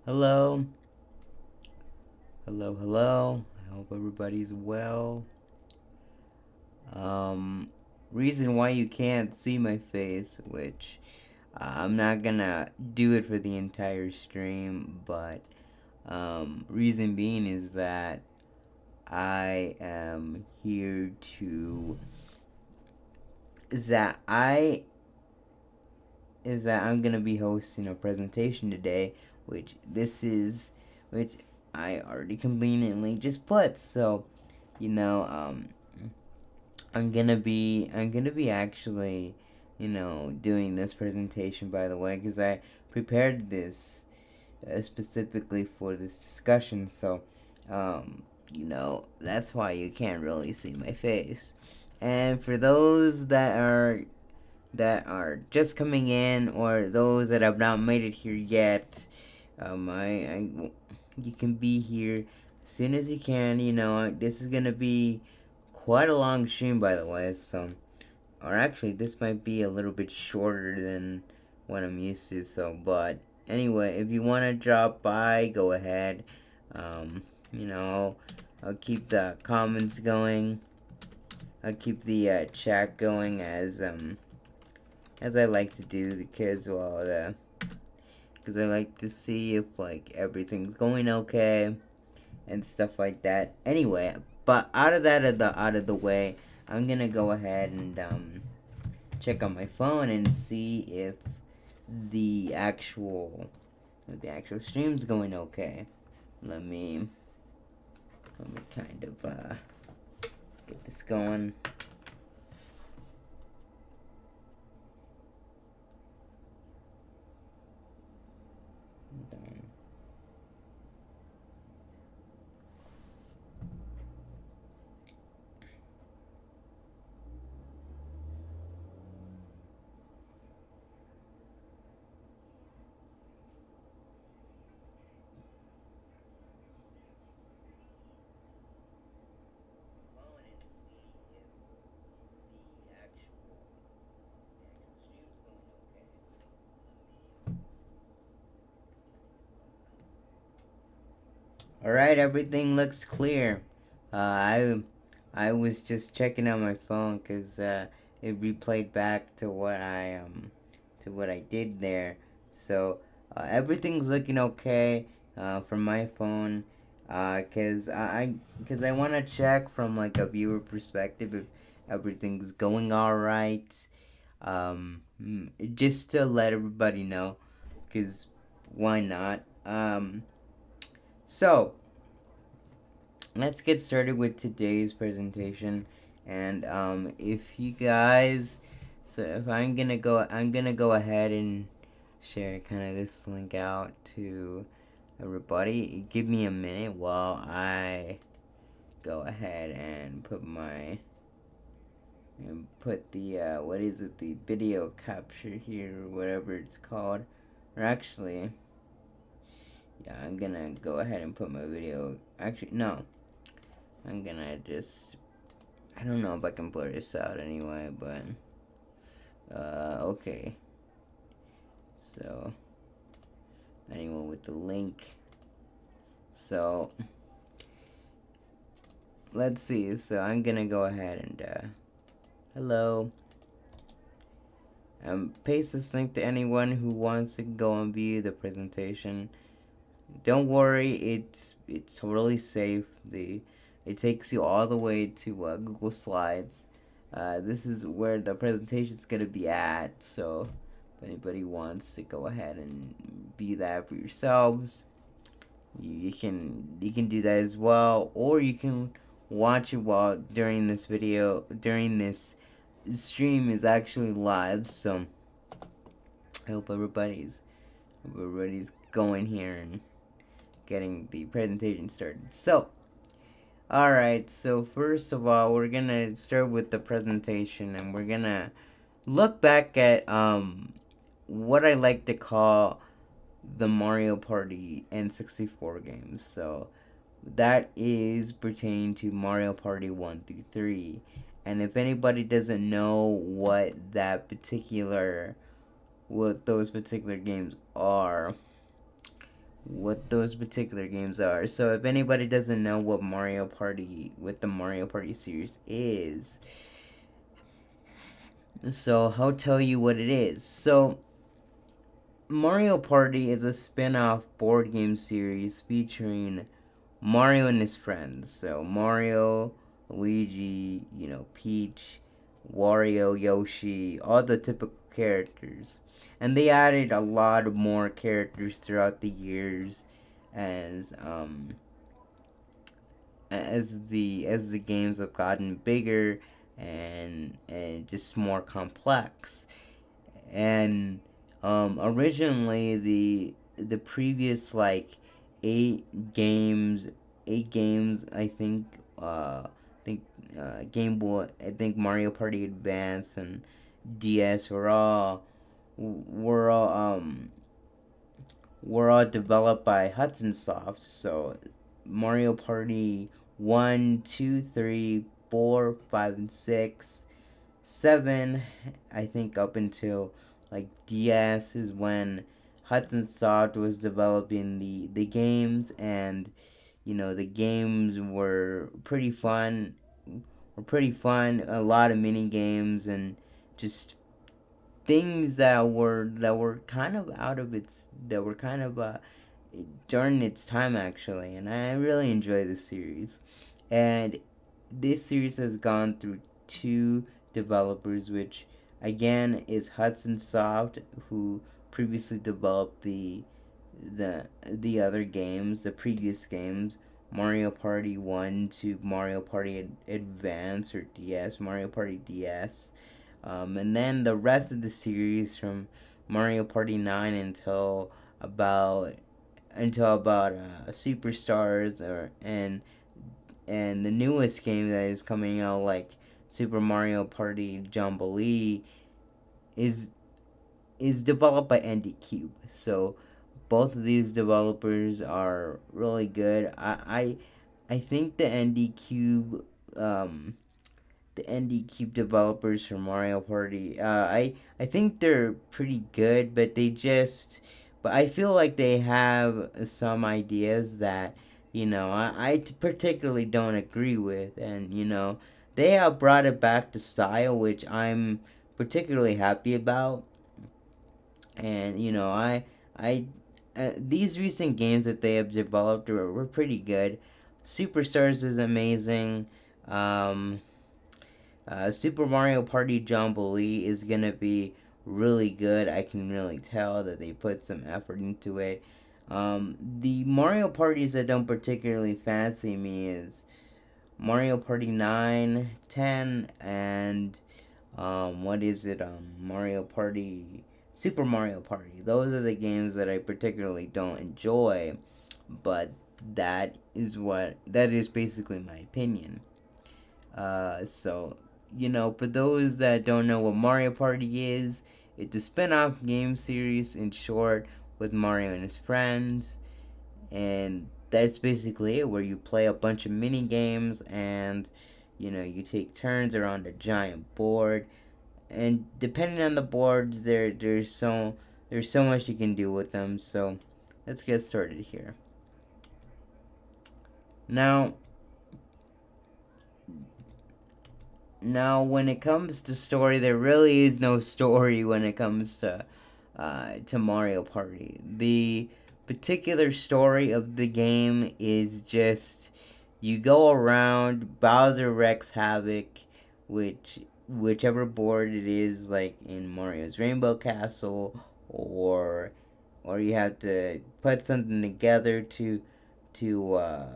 Hello, hello. I hope everybody's well. Um, Reason why you can't see my face, which I'm not gonna do it for the entire stream, but reason being I am here to is that I is that I'm gonna be hosting a presentation today, which I already conveniently just put. So, you know, I'm gonna be actually, doing this presentation, by the way, because I prepared this specifically for this discussion. So, that's why you can't really see my face. And for those that are just coming in, or those that have not made it here yet, you can be here as soon as you can. This is gonna be quite a long stream, by the way. So, or actually, this might be a little bit shorter than what I'm used to. So, but anyway, if you want to drop by, go ahead. Um, you know, I'll keep the comments going. I'll keep the chat going as I like to do, because I like to see if like everything's going okay and stuff like that. Anyway, but out of the way, I'm gonna go ahead and check on my phone and see if the actual stream's going okay. Let me kind of get this going. Done. All right, everything looks clear. I was just checking on my phone because it replayed back to what I did there. So everything's looking okay from my phone. Cause I want to check from like a viewer perspective if everything's going all right. Just to let everybody know, cause why not? So let's get started with today's presentation. And if you guys, so if I'm gonna go ahead and share kind of this link out to everybody. Give me a minute while I go ahead and put the what is it, the video capture here, or whatever it's called. Or actually, yeah, I'm gonna go ahead and put my video. Actually, no, I'm gonna just, I don't know if I can blur this out anyway, but okay. So anyone with the link. So let's see. So I'm gonna go ahead and hello. Paste this link to anyone who wants to go and view the presentation. Don't worry, it's totally safe. It takes you all the way to Google Slides. This is where the presentation is gonna be at. So if anybody wants to go ahead and view that for yourselves, you can do that as well, or you can watch it while during this stream is actually live. So I hope everybody's going here and getting the presentation started. So, alright, so first of all, we're gonna start with the presentation, and we're gonna look back at what I like to call the Mario Party N64 games. So that is pertaining to Mario Party 1 through 3. And if anybody doesn't know what those particular games are, what those particular games are. So if anybody doesn't know what the Mario Party series is, so I'll tell you what it is. So Mario Party is a spin-off board game series featuring Mario and his friends. So Mario, Luigi, Peach, Wario, Yoshi, all the typical characters. And they added a lot more characters throughout the years as as the games have gotten bigger and just more complex. And originally the previous like eight games I think Game Boy, I think Mario Party Advance and DS were all developed by Hudson Soft. So Mario Party 1, 2, 3, 4, 5, and 6, 7, I think up until like DS is when Hudson Soft was developing the games. And the games were pretty fun, a lot of mini games and just things that were kind of out of its that were kind of during its time actually. And I really enjoy this series. And this series has gone through two developers, which again is Hudson Soft, who previously developed the other games, the previous games, Mario Party 1 to Mario Party Advance or DS, Mario Party DS. And then the rest of the series from Mario Party 9 about until about Superstars and the newest game that is coming out, like Super Mario Party Jumblee, is is developed by ND Cube. So both of these developers are really good. I think um the ND Cube developers for Mario Party, I think they're pretty good, but I feel like they have some ideas that I particularly don't agree with. And they have brought it back to style, which I'm particularly happy about. And I these recent games that they have developed were pretty good. Superstars is amazing. Um, Super Mario Party Jumblee is gonna be really good. I can really tell that they put some effort into it. The Mario parties that don't particularly fancy me is Mario Party 9, 10, and what is it? Mario Party, Super Mario Party. Those are the games that I particularly don't enjoy, but that is basically my opinion. So for those that don't know what Mario Party is, it's a spin-off game series in short with Mario and his friends. And that's basically it, where you play a bunch of mini games and you take turns around a giant board. And depending on the boards, there's so much you can do with them. So let's get started here. Now, when it comes to story, there really is no story when it comes to Mario Party. The particular story of the game is just you go around, Bowser wreaks havoc, whichever board it is, like in Mario's Rainbow Castle, or you have to put something together to uh,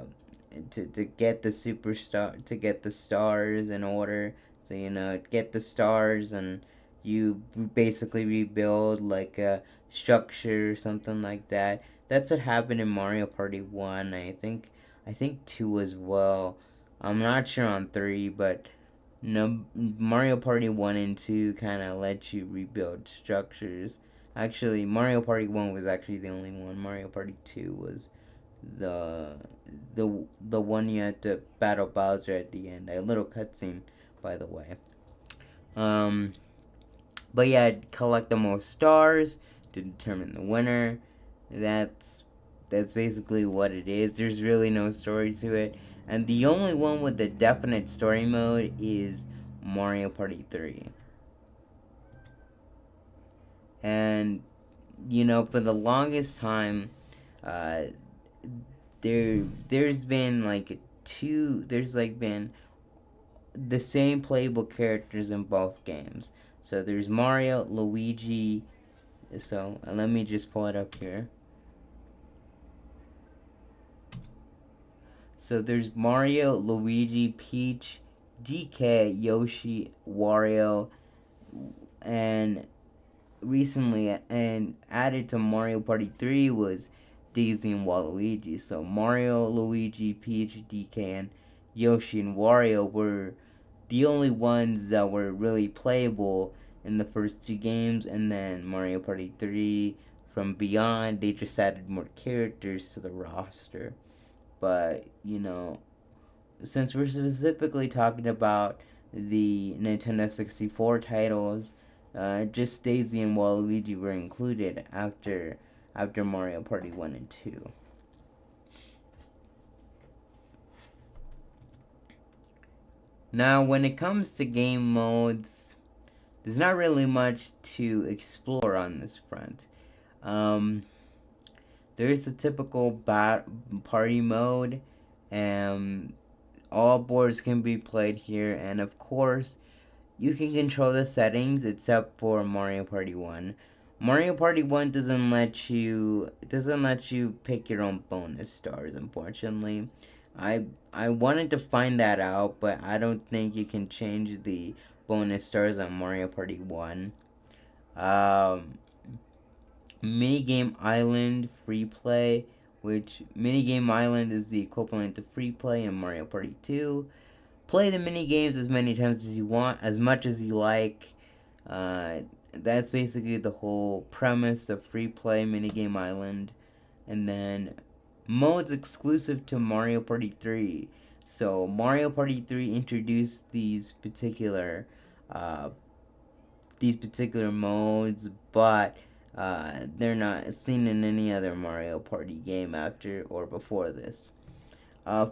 to get the superstar, to get the stars in order. So get the stars, and you basically rebuild like a structure or something like that. That's what happened in Mario Party 1. I think 2 as well. I'm not sure on 3, but no, Mario Party 1 and 2 kind of let you rebuild structures. Actually, Mario Party 1 was actually the only one. Mario Party 2 was the the one you had to battle Bowser at the end. A little cutscene, by the way. Um, but yeah, collect the most stars to determine the winner. That's that's basically what it is. There's really no story to it, and the only one with the definite story mode is Mario Party 3. And for the longest time, uh, there's been like been the same playable characters in both games. So there's Mario, Luigi. So let me just pull it up here. So there's Mario, Luigi, Peach, DK, Yoshi, Wario, and recently and added to Mario Party 3 was Daisy and Waluigi. So Mario, Luigi, Peach, DK, and Yoshi and Wario were the only ones that were really playable in the first two games, and then Mario Party 3 from Beyond, they just added more characters to the roster. But, since we're specifically talking about the Nintendo 64 titles, just Daisy and Waluigi were included after Mario Party 1 and 2. Now, when it comes to game modes, there's not really much to explore on this front. There's a typical party mode, and all boards can be played here, and of course, you can control the settings except for Mario Party 1. Mario Party 1 doesn't let you pick your own bonus stars, unfortunately. I wanted to find that out, but I don't think you can change the bonus stars on Mario Party 1. Um, Minigame Island free play, which Minigame Island is the equivalent to free play in Mario Party 2. Play the mini games as many times as you want, as much as you like. That's basically the whole premise of free play Minigame Island. And then modes exclusive to Mario Party 3. So Mario Party 3 introduced uh, these particular modes, but they're not seen in any other Mario Party game after or before this.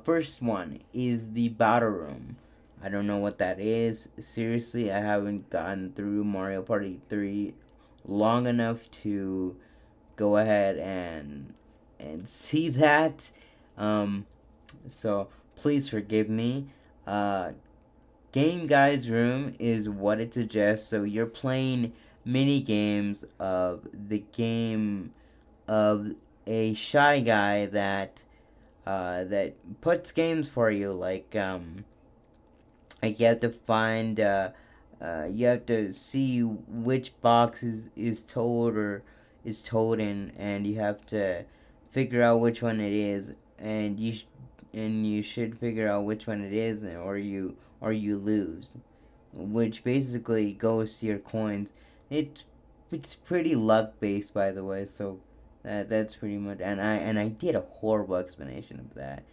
First one is the Battle Room. I don't know what that is. Seriously, I haven't gotten through Mario Party 3 long enough to go ahead and see that. So please forgive me. Game Guy's Room is what it suggests. So you're playing mini games of the game of a shy guy that puts games for you, like you have to find you have to see which box is told or is told in, and you have to figure out which one it is, and you should figure out which one it is, or you lose, which basically goes to your coins. It's pretty luck based, by the way, so that's pretty much. And I did a horrible explanation of that.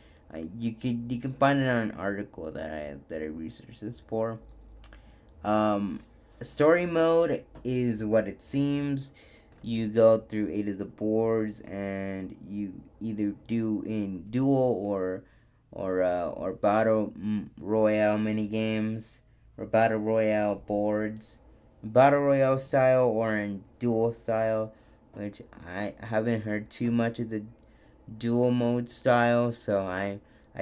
You can find it on an article that I researched this for. Um, Story mode is what it seems. You go through 8 of the boards, and you either do in duel or battle royale mini games, or battle royale boards, battle royale style or in duel style, which I haven't heard too much of the dual mode style, so I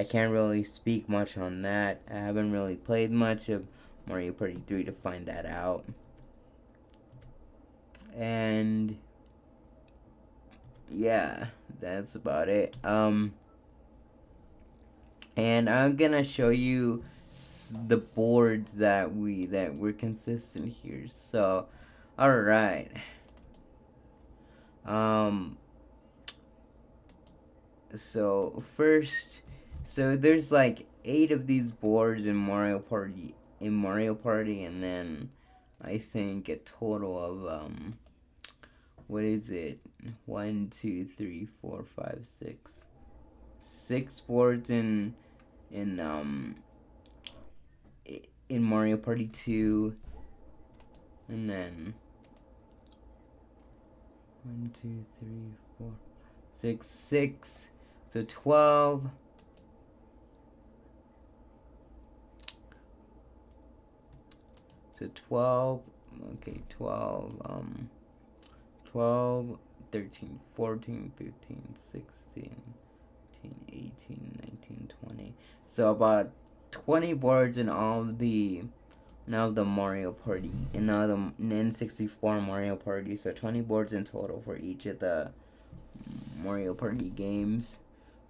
can't really speak much on that. I haven't really played much of Mario Party 3 to find that out. And yeah, that's about it. And I'm gonna show you the boards that we're consistent here. So, all right. Um, so first, so there's like 8 of these boards in Mario Party, and then I think a total of what is it? 1, 2, 3, 4, 5, 6. 6 boards in um in Mario Party 2, and then 1, 2, 3, 4, 6, 6. So 12. So 12. Okay, 12. 12, 13, 14, 15, 16, 18, 19, 20. So about 20 boards in all of the Mario Party and now the N64 Mario Party. So 20 boards in total for each of the Mario Party games.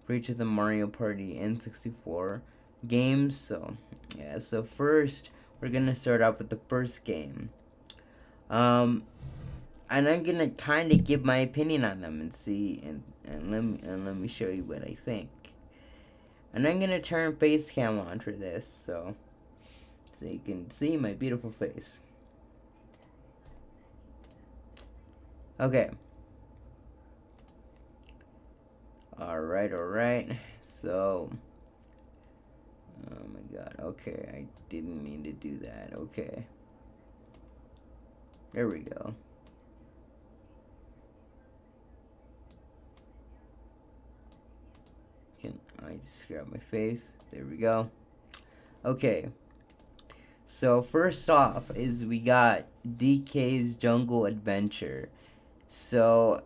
For each of the Mario Party N64 games. So yeah. So first we're gonna start off with the first game. And I'm gonna kind of give my opinion on them and see and let me show you what I think. And I'm gonna turn face cam on for this, so you can see my beautiful face. Okay. All right. So, oh my God. Okay, I didn't mean to do that. Okay. There we go. I just grab my face? There we go. Okay. So first off is we got DK's Jungle Adventure. So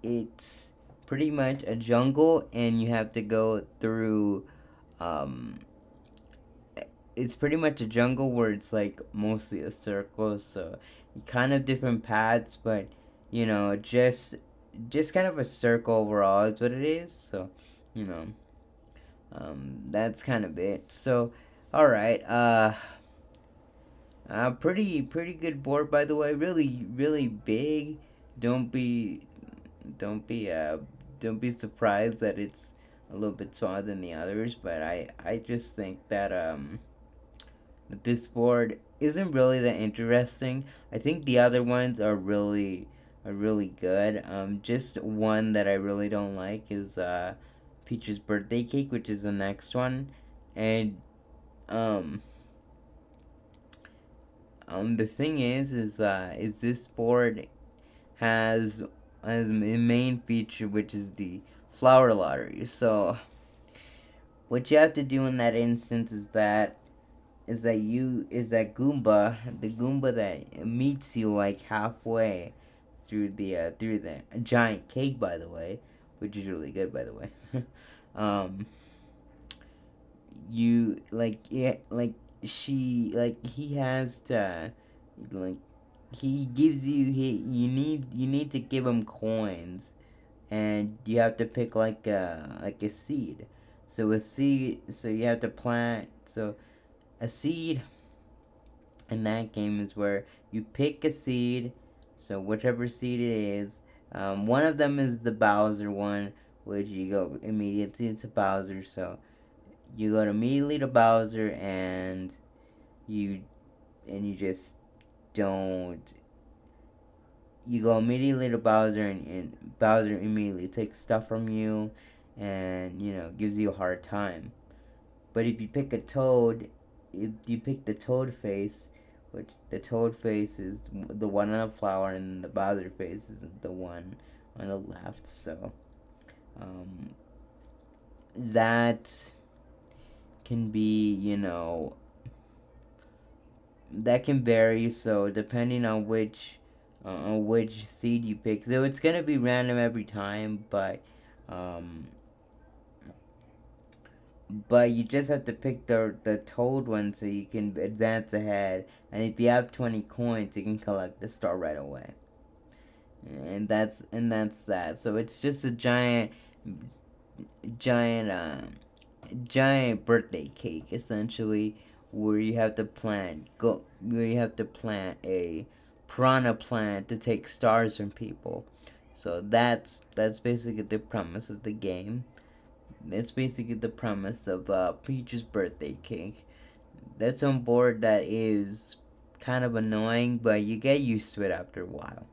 it's pretty much a jungle and you have to go through it's pretty much a jungle where it's like mostly a circle, so kind of different paths, but you know, just kind of a circle overall is what it is. So, you know, that's kind of it. So, all right, pretty good board by the way. Really big. Don't be don't be uh don't be surprised that it's a little bit smaller than the others, but I just think that this board isn't really that interesting. I think the other ones are really good. Just one that I really don't like is Peach's birthday cake, which is the next one, and um the thing is this board has a main feature which is the flower lottery. So what you have to do in that instance is that Goomba, the Goomba that meets you like halfway through the giant cake, by the way, which is really good, by the way. um, you like yeah like she like he has to like he gives you you need to give him coins, and you have to pick like a seed. So a seed, so you have to plant. So a seed in that game is where you pick a seed, so whichever seed it is. One of them is the Bowser one, which you go immediately to Bowser. So you go immediately to Bowser, you you just don't. You go immediately to Bowser, and Bowser immediately takes stuff from you, and you know gives you a hard time. But if you pick a toad, if you pick the toad face, which the toad face is the one on the flower, and the Bowser face is the one on the left. So, um, that can be, you know, that can vary. So depending on which seed you pick, so it's gonna be random every time, um, but you just have to pick the toad one so you can advance ahead. And if you have 20 coins, you can collect the star right away. And that's that. So it's just a giant giant birthday cake essentially, where you have to plant a piranha plant to take stars from people. So that's basically the premise of the game. That's basically the premise of Peach's birthday cake. That's on board that is kind of annoying, but you get used to it after a while.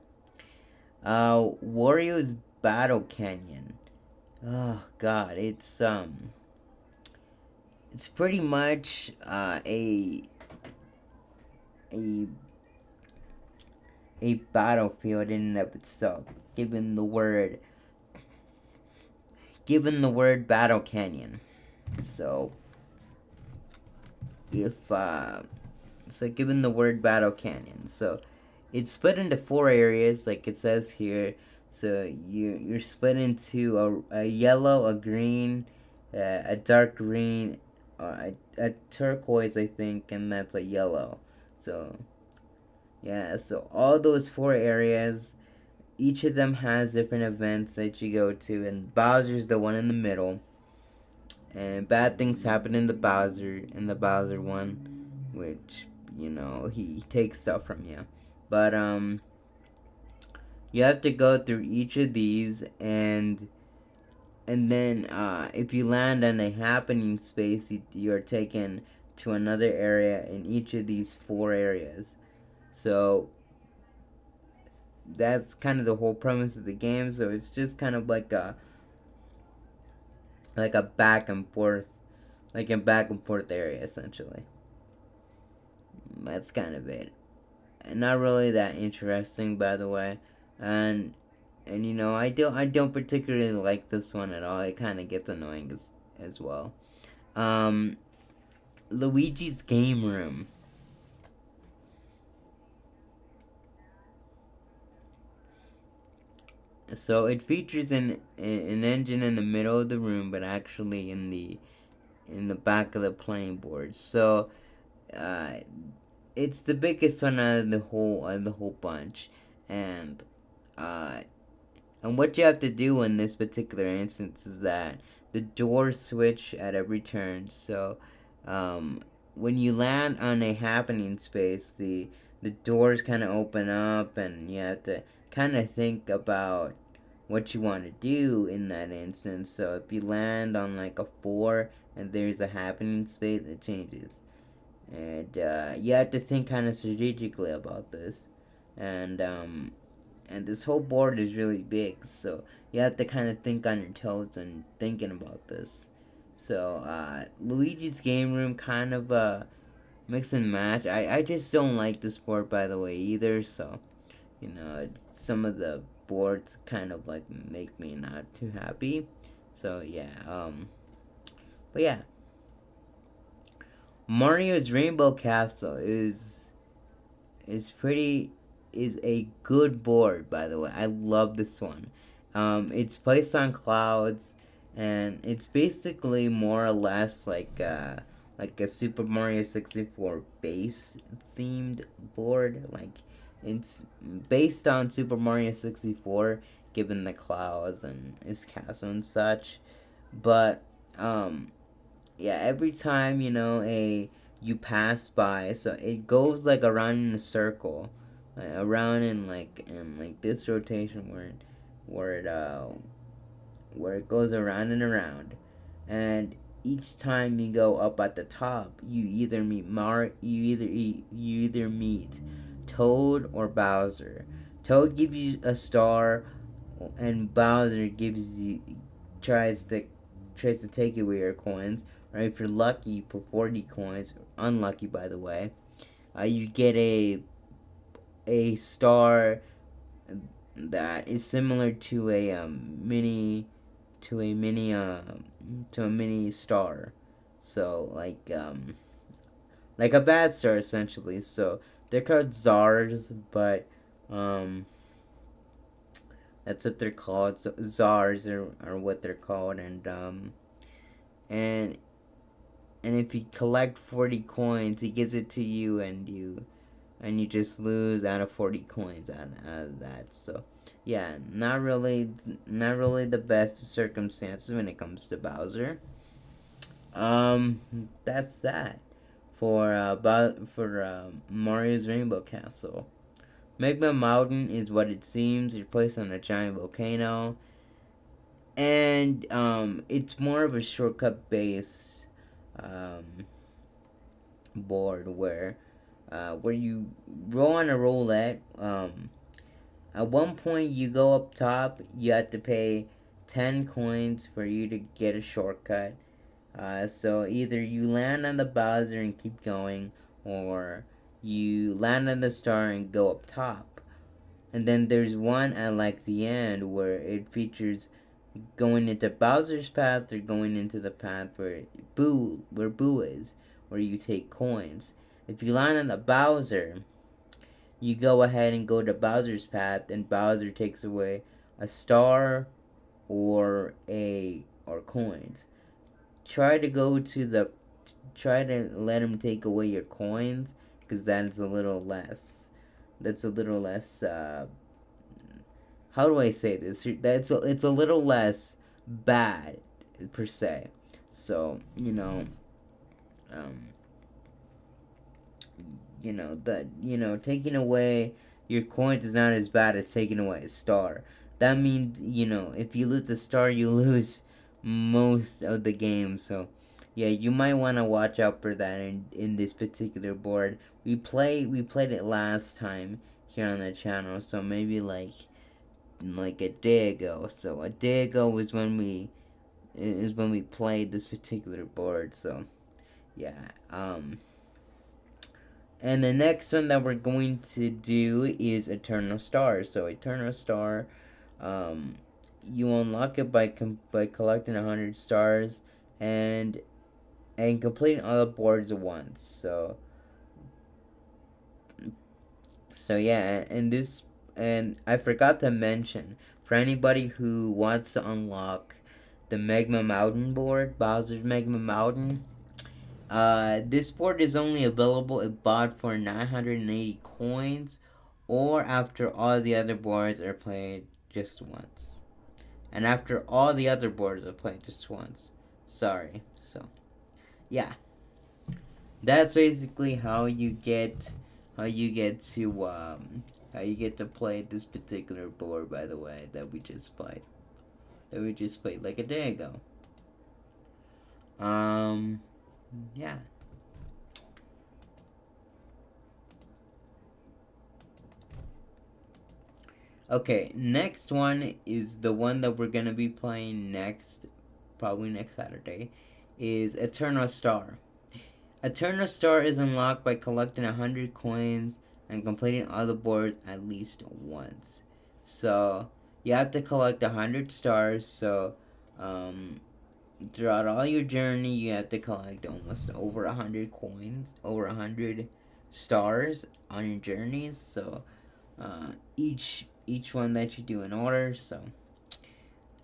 Wario's Battle Canyon. Oh God, it's pretty much a a battlefield in and of itself, given the word given the word Battle Canyon. So if given the word Battle Canyon, so it's split into four areas, like it says here. So you're split into a yellow, a green, a dark green, a turquoise, I think, and that's a yellow. So yeah, so all those four areas, each of them has different events that you go to, and Bowser's the one in the middle. And bad things happen in the Bowser one, which he takes stuff from you. But you have to go through each of these, and then if you land on a happening space, you're taken to another area in each of these four areas. So that's kind of the whole premise of the game. So it's just kind of like a back and forth, like a back and forth area essentially. That's kind of it. Not really that interesting, by the way, and I don't particularly like this one at all. It kind of gets annoying as well. Um, Luigi's Game Room. So it features an engine in the middle of the room, but actually in the back of the playing board. So uh, it's the biggest one out of the whole bunch, and uh, and what you have to do in this particular instance is that the doors switch at every turn. So um, when you land on a happening space, the doors kind of open up, and you have to kind of think about what you want to do in that instance. So if you land on like a 4 and there's a happening space, it changes. And you have to think kind of strategically about this. And this whole board is really big, so you have to kind of think on your toes and thinking about this. So Luigi's Game Room kind of mix and match. I just don't like this board, by the way, either. So some of the boards kind of like make me not too happy. So yeah, but yeah, Mario's Rainbow Castle is is a good board, by the way. I love this one. It's placed on clouds, and it's basically more or less like a Super Mario 64 base themed board. Like it's based on Super Mario 64, given the clouds and his castle and such. But um, yeah, every time a you pass by, so it goes like around in a circle, around in like this rotation where it uh where it goes around and around, and each time you go up at the top, you either meet Toad or Bowser. Toad gives you a star, and Bowser tries to tries to take away your coins. Or if you're lucky for 40 coins, unlucky by the way, you get a star that is similar to a mini star. So like a bad star essentially. So they're called czars, but um that's what they're called. So czars are what they're called, and and if you collect 40 coins, he gives it to you, and you just lose out of 40 coins out of that. So yeah, not really the best of circumstances when it comes to Bowser. That's that for Mario's Rainbow Castle. Magma Mountain is what it seems. You're placed on a giant volcano, and it's more of a shortcut based um, board where you roll on a roulette. At one point, you go up top. You have to pay 10 coins for you to get a shortcut. So either you land on the Bowser and keep going, or you land on the star and go up top. And then there's one at like the end where it features going into Bowser's path or going into the path where Boo is, where you take coins. If you land on the Bowser, you go ahead and go to Bowser's path, and Bowser takes away a star or coins. Try to go to the try to let him take away your coins, because that's a little less. That's a little less. How do I say this? It's a little less bad per se. So um, taking away your coins is not as bad as taking away a star. That means if you lose a star, you lose most of the game. So yeah, you might want to watch out for that in this particular board. We played it last time here on the channel, so maybe like a day ago. So a day ago was when we played this particular board. So yeah. And the next one that we're going to do is Eternal Star. So Eternal Star, um, you unlock it by collecting 100 stars and completing all the boards at once. So yeah, and I forgot to mention, for anybody who wants to unlock the Magma Mountain board, Bowser's Magma Mountain. This board is only available if bought for 980 coins, or after all the other boards are played just once. And after all the other boards are played just once. Sorry. So yeah, that's basically how you get to play this particular board. By the way, that we just played like a day ago. Yeah. Okay, next one is the one that we're gonna be playing next, probably next Saturday, is Eternal Star. Eternal Star is unlocked by collecting 100 coins and completing all the boards at least once. So you have to collect 100 stars. So um, throughout all your journey, you have to collect almost over 100 coins, over 100 stars on your journeys. So each one that you do in order. So,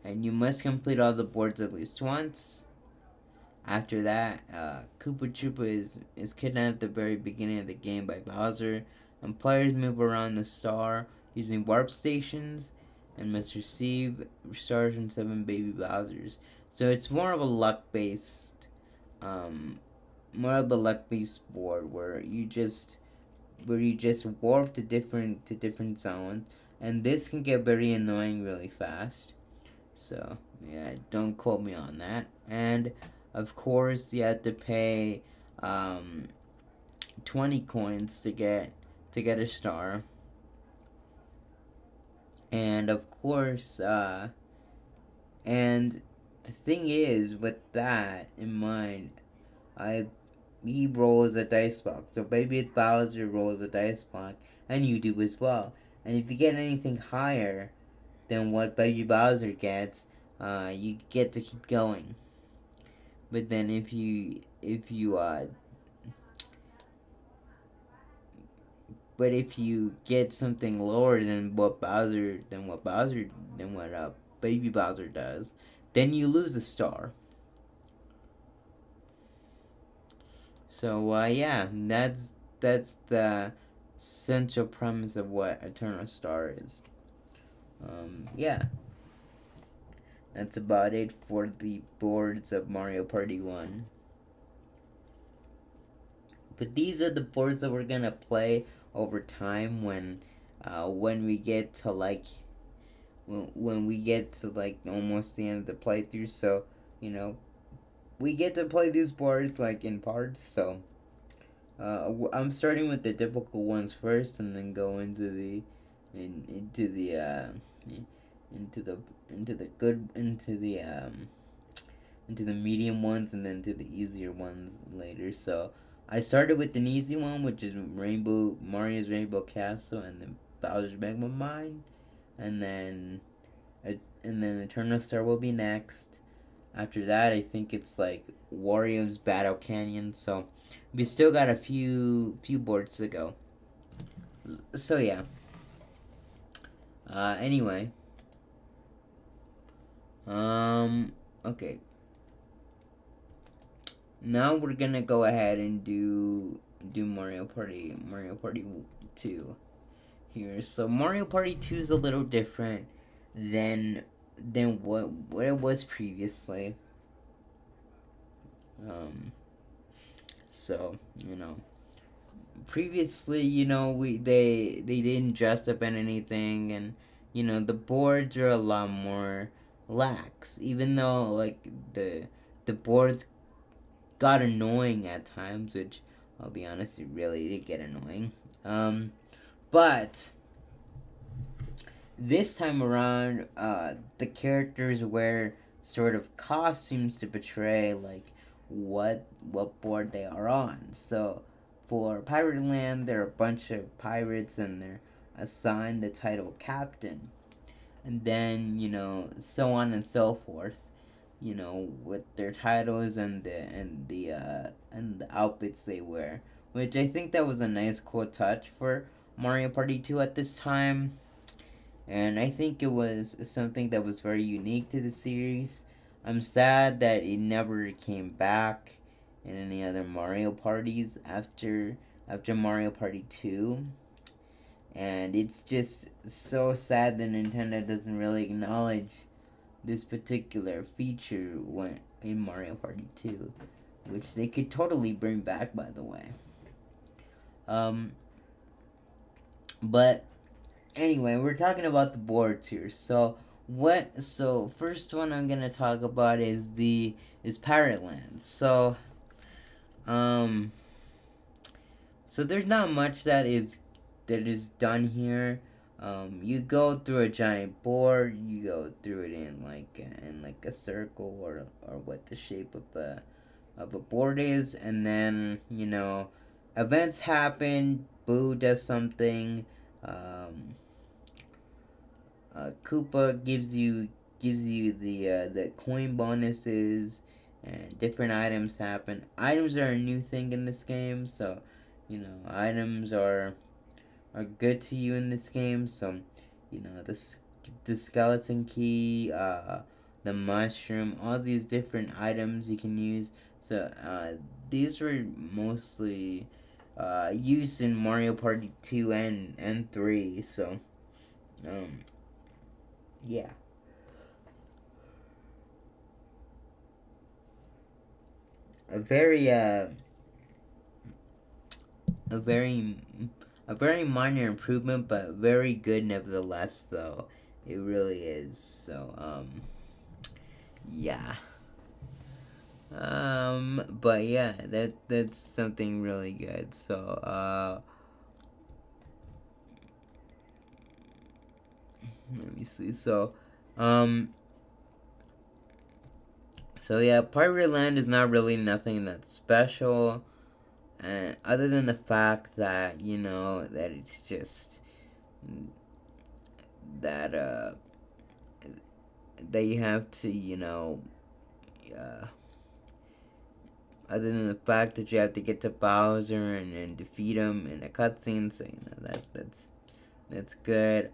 and you must complete all the boards at least once. After that, Koopa Troopa is kidnapped at the very beginning of the game by Bowser, and players move around the star using warp stations and must receive stars from 7 baby Bowsers. So it's um, more of a luck-based board where you just warp to different zones, and this can get very annoying really fast. So yeah, don't quote me on that. And of course, you have to pay um, 20 coins to get a star. And of course, and the thing is, with that in mind, I he rolls a dice box. So Baby Bowser rolls a dice box, and you do as well. And if you get anything higher than what Baby Bowser gets, you get to keep going. But then if you get something lower than what Baby Bowser does, then you lose a star. So yeah, that's the central premise of what Eternal Star is. Yeah, that's about it for the boards of Mario Party 1. But these are the boards that we're gonna play over time when we get to when we get to almost the end of the playthrough. So you know we get to play these boards in parts. So I'm starting with the difficult ones first, and then go into the in, into the into the good into the medium ones, and then to the easier ones later. So I started with an easy one, which is Mario's Rainbow Castle, and then Bowser's Magma Mine, and then and then Eternal Star will be next. After that, I think it's like Wario's Battle Canyon. So we still got a few boards to go. So yeah. Anyway. Okay. Now we're gonna go ahead and do Mario Party 2 here. So Mario Party 2 is a little different than what it was previously. Um, so previously, they didn't dress up in anything, and the boards are a lot more lax. Even though like the boards got annoying at times, which I'll be honest, it really did get annoying. But this time around, the characters wear sort of costumes to portray like what board they are on. So for Pirate Land, there are a bunch of pirates and they're assigned the title captain, and then so on and so forth. With their titles and the outfits they wear, which I think that was a nice cool touch for Mario Party 2 at this time. And I think it was something that was very unique to the series. I'm sad that it never came back in any other Mario parties after Mario Party 2. And it's just so sad that Nintendo doesn't really acknowledge this particular feature when in Mario Party 2, which they could totally bring back, by the way. But anyway, we're talking about the boards here. So first one I'm gonna talk about is Pirate Land. Um so there's not much that is done here. You go through a giant board. You go through it in like a circle or what the shape of a board is, and then events happen. Boo does something. Um, Koopa gives you the coin bonuses, and different items happen. Items are a new thing in this game, so items are good to you in this game. So the skeleton key, the mushroom, all these different items you can use. So these were mostly used in Mario Party 2 and 3. So um, yeah. A very a very a very minor improvement, but very good nevertheless. Though it really is. So yeah. But yeah, that's something really good. Let me see. Um, so yeah, Pirate Land is not really nothing that's special, and other than the fact that that it's just that that you have to uh, other than the fact that you have to get to Bowser and defeat him in a cutscene, so that's good.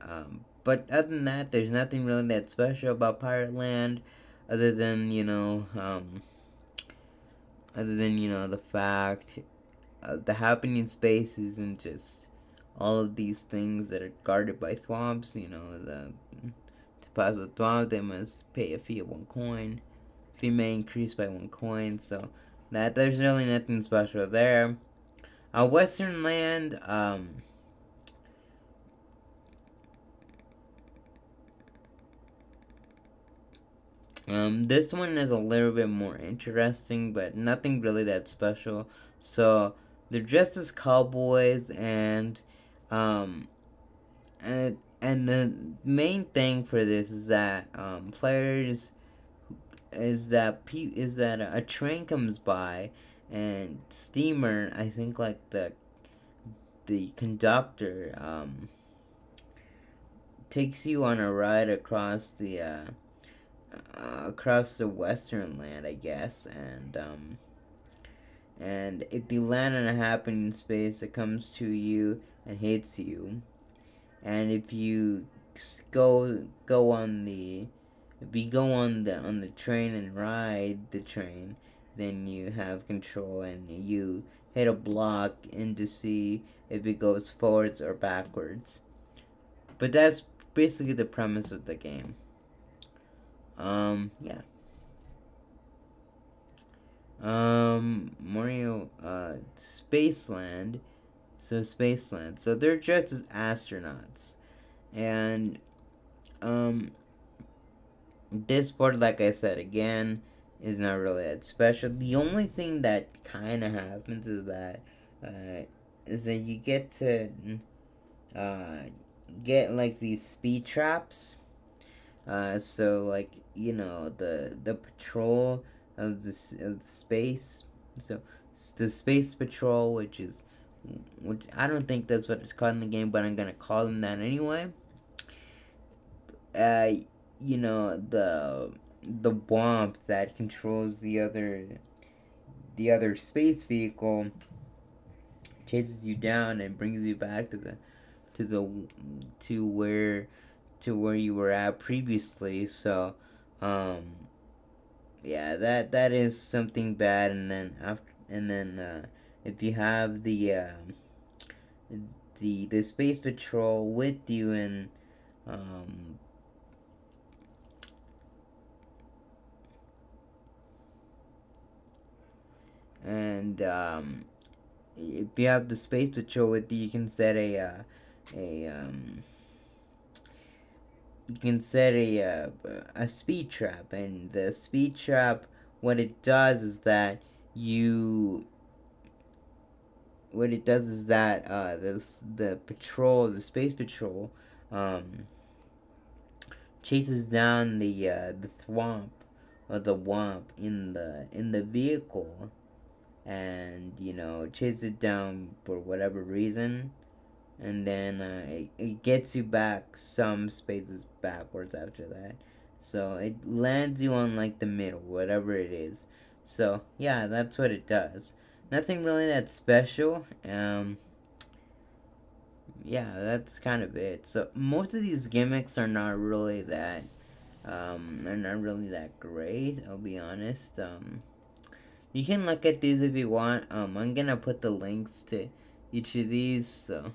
But other than that, there's nothing really that special about Pirate Land, other than the fact the happening spaces and just all of these things that are guarded by thwomps. To pass a thwomp, they must pay a fee of 1 coin. Fee may increase by 1 coin. So that there's really nothing special there. Western Land, this one is a little bit more interesting, but nothing really that special. So they're dressed as cowboys, um, and the main thing for this is that players is that a train comes by, and steamer, I think like the conductor takes you on a ride across across the western land, I guess, and if you land on a happening space that comes to you and hits you, and if you go on the if you go on the train and ride the train, then you have control and you hit a block and to see if it goes forwards or backwards. But that's basically the premise of the game. Yeah. Mario, Spaceland. So Spaceland. So they're dressed as astronauts, and um, this part, like I said again, is not really that special. The only thing that kind of happens uh, is that you get to uh, get like these speed traps. So like the patrol of the space. So the space patrol, which I don't think that's what it's called in the game, but I'm gonna call them that anyway. Uh, the bomb that controls the other space vehicle chases you down and brings you back to the to where to where you were at previously. So, um, yeah, that is something bad. And then if you have the space patrol with you um, and if you have the space patrol with you, you can set a you can set a speed trap, and the speed trap, what it does is that you what it does is that the space patrol um, chases down the thwomp or the womp in the vehicle, and chases it down for whatever reason, and then it gets you back some spaces backwards after that. So it lands you on like the middle, whatever it is. So yeah, that's what it does. Nothing really that special. Yeah, that's kind of it. So most of these gimmicks are not really that great. I'll be honest. You can look at these if you want. I'm gonna put the links to each of these, so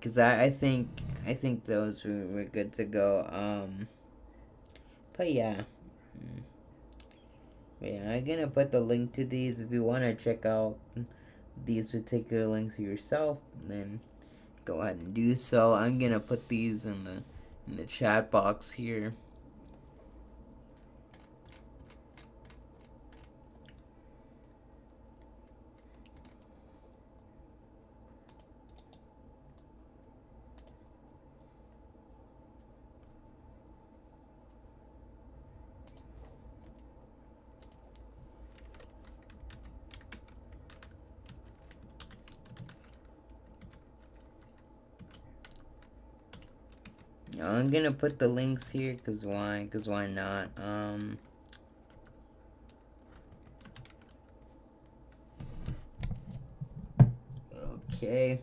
cause I think those were good to go. But yeah. Mm. Yeah, I'm gonna put the link to these if you wanna check out these particular links yourself. Then go ahead and do so. I'm gonna put these in the chat box here. I'm gonna put the links here, cause why? Cause why not? Okay.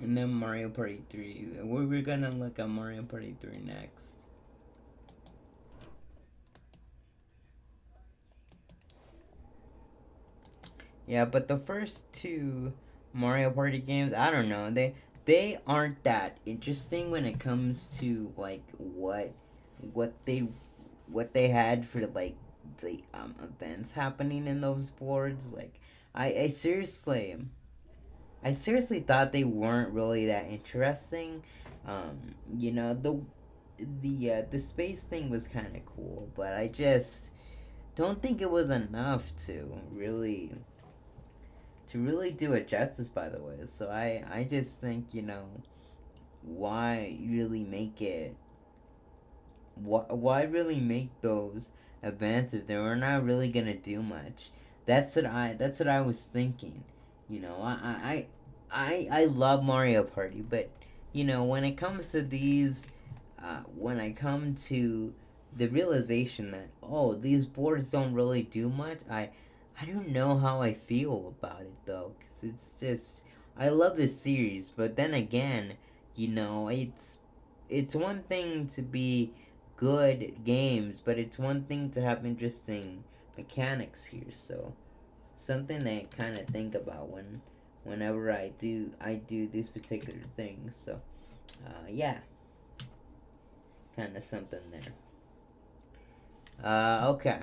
And then Mario Party 3. We're gonna look at Mario Party 3 next. Yeah, but the first two Mario Party games, I don't know, they aren't that interesting when it comes to like what they what they had for like the events happening in those boards. Like I seriously I seriously thought they weren't really that interesting. You know, the space thing was kind of cool, but I just don't think it was enough to really do it justice. By the way, so I just think, why really make it why really make those advances? They were not really gonna do much. That's what I was thinking. I love Mario Party, but when it comes to these, when I come to the realization that, oh, these boards don't really do much, I don't know how I feel about it though, cause it's just, I love this series, but then again, it's one thing to be good games, but it's one thing to have interesting mechanics here. So something I kind of think about whenever I do these particular things. So yeah, kind of something there. Okay.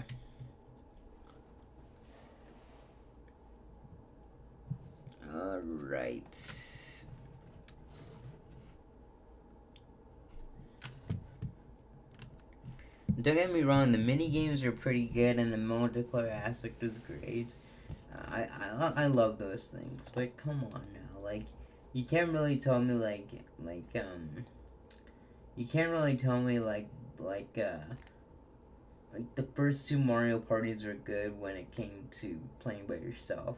All right. Don't get me wrong, the mini games are pretty good, and the multiplayer aspect was great. I love those things, but come on now, like, you can't really tell me you can't really tell me like uh like the first two Mario parties were good when it came to playing by yourself.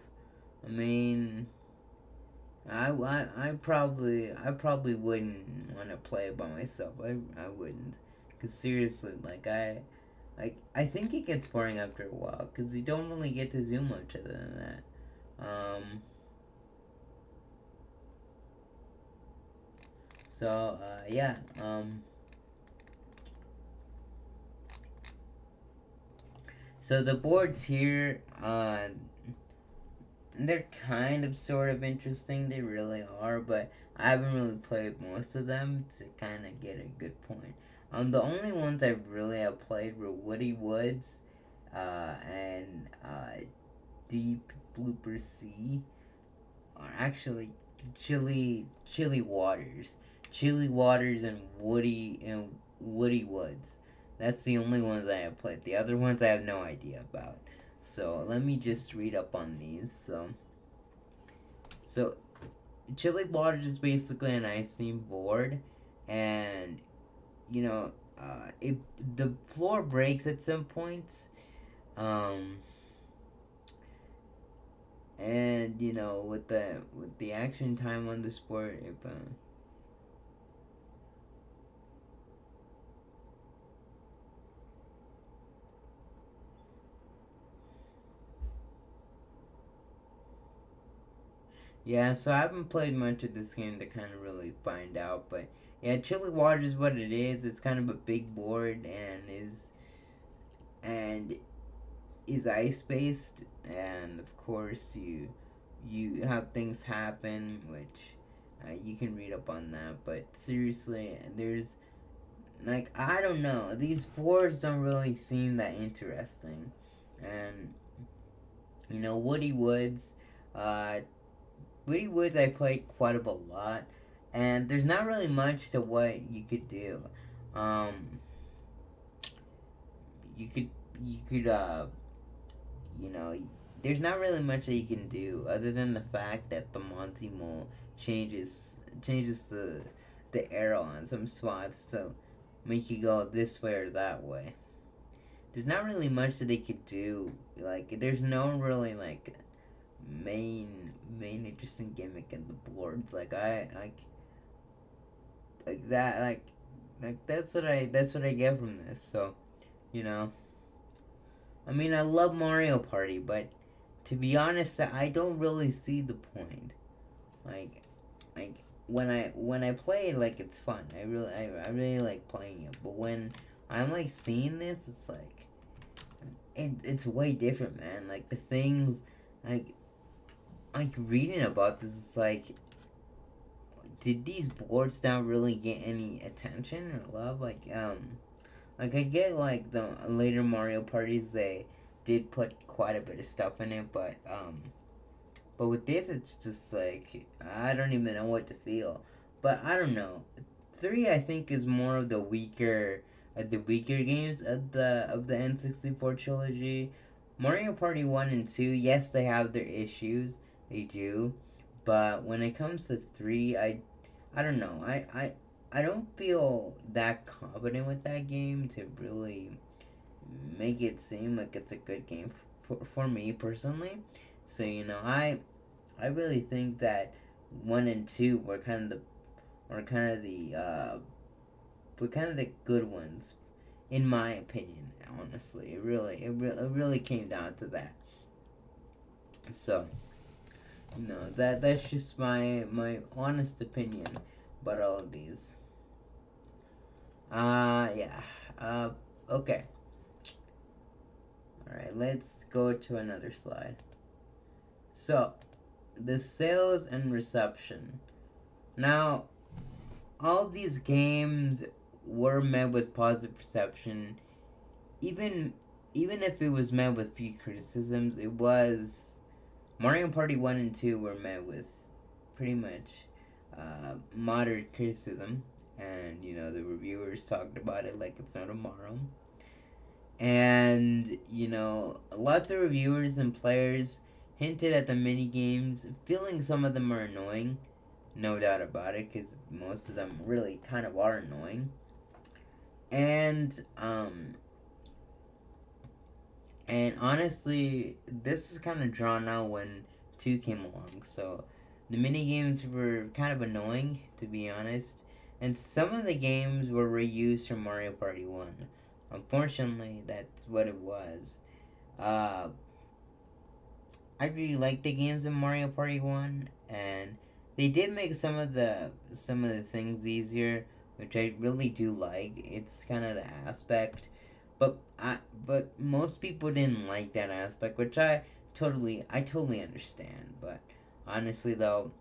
I mean, I probably wouldn't want to play it by myself. I wouldn't, cause seriously, I think it gets boring after a while, cause you don't really get to do much other than that. Yeah. So the boards here, they're kind of sort of interesting. They really are, but I haven't really played most of them to kind of get a good point. The only ones I really have played were Woody Woods, and Deep Blooper Sea, or actually Chili Waters, Chili Waters, and Woody Woods. That's the only ones I have played. The other ones I have no idea about. So let me just read up on these. So Chili Waters is basically an ice themed board, and it the floor breaks at some points, um, and with the action time on the sport, if yeah, so I haven't played much of this game to kind of really find out, but yeah, Chili Waters is what it is. It's kind of a big board and is ice based, and of course you have things happen, which you can read up on that. But seriously, there's I don't know, these boards don't really seem that interesting, and Woody Woods, uh, Woody Woods I played quite a lot, and there's not really much to what you could do. Um, you could you could you know, there's not really much that you can do other than the fact that the Monty Mole changes the arrow on some spots to make you go this way or that way. There's not really much that they could do. Like, there's no really main interesting gimmick in the boards. Like that that's what I get from this. So you know I mean, I love Mario Party, but to be honest, I don't really see the point. Like, like when I play, like, it's fun. I really like playing it. But when I'm seeing this, it's it's way different, man. Like the things, like reading about this, it's did these boards not really get any attention or love? Like I get the later Mario parties, they did put quite a bit of stuff in it, but But with this, it's just like I don't even know what to feel. But I don't know. 3, I think, is more of the weaker games of the N64 trilogy. Mario Party 1 and 2, yes, they have their issues. They do. But when it comes to 3, I don't know. I don't feel that confident with that game to really make it seem like it's a good game for me personally. So I really think that 1 and 2 were kind of the were kind of the good ones, in my opinion. Honestly, it really came down to that. So that's just my honest opinion about all of these. Yeah. Okay. All right. Let's go to another slide. So, the sales and reception. Now, all these games were met with positive reception, even even if it was met with few criticisms. It was Mario Party 1 and 2 were met with pretty much moderate criticism, and the reviewers talked about it like it's no tomorrow. And lots of reviewers and players hinted at the mini games, feeling some of them are annoying, no doubt about it, because most of them really kind of are annoying. And honestly, this is kind of drawn out when 2 came along. So the mini games were kind of annoying, to be honest, and some of the games were reused from Mario Party 1. Unfortunately, that's what it was. Uh, I really liked the games in Mario Party 1, and they did make some of the things easier, which I really do like. It's kind of the aspect, but most people didn't like that aspect, which I totally understand. But honestly, though,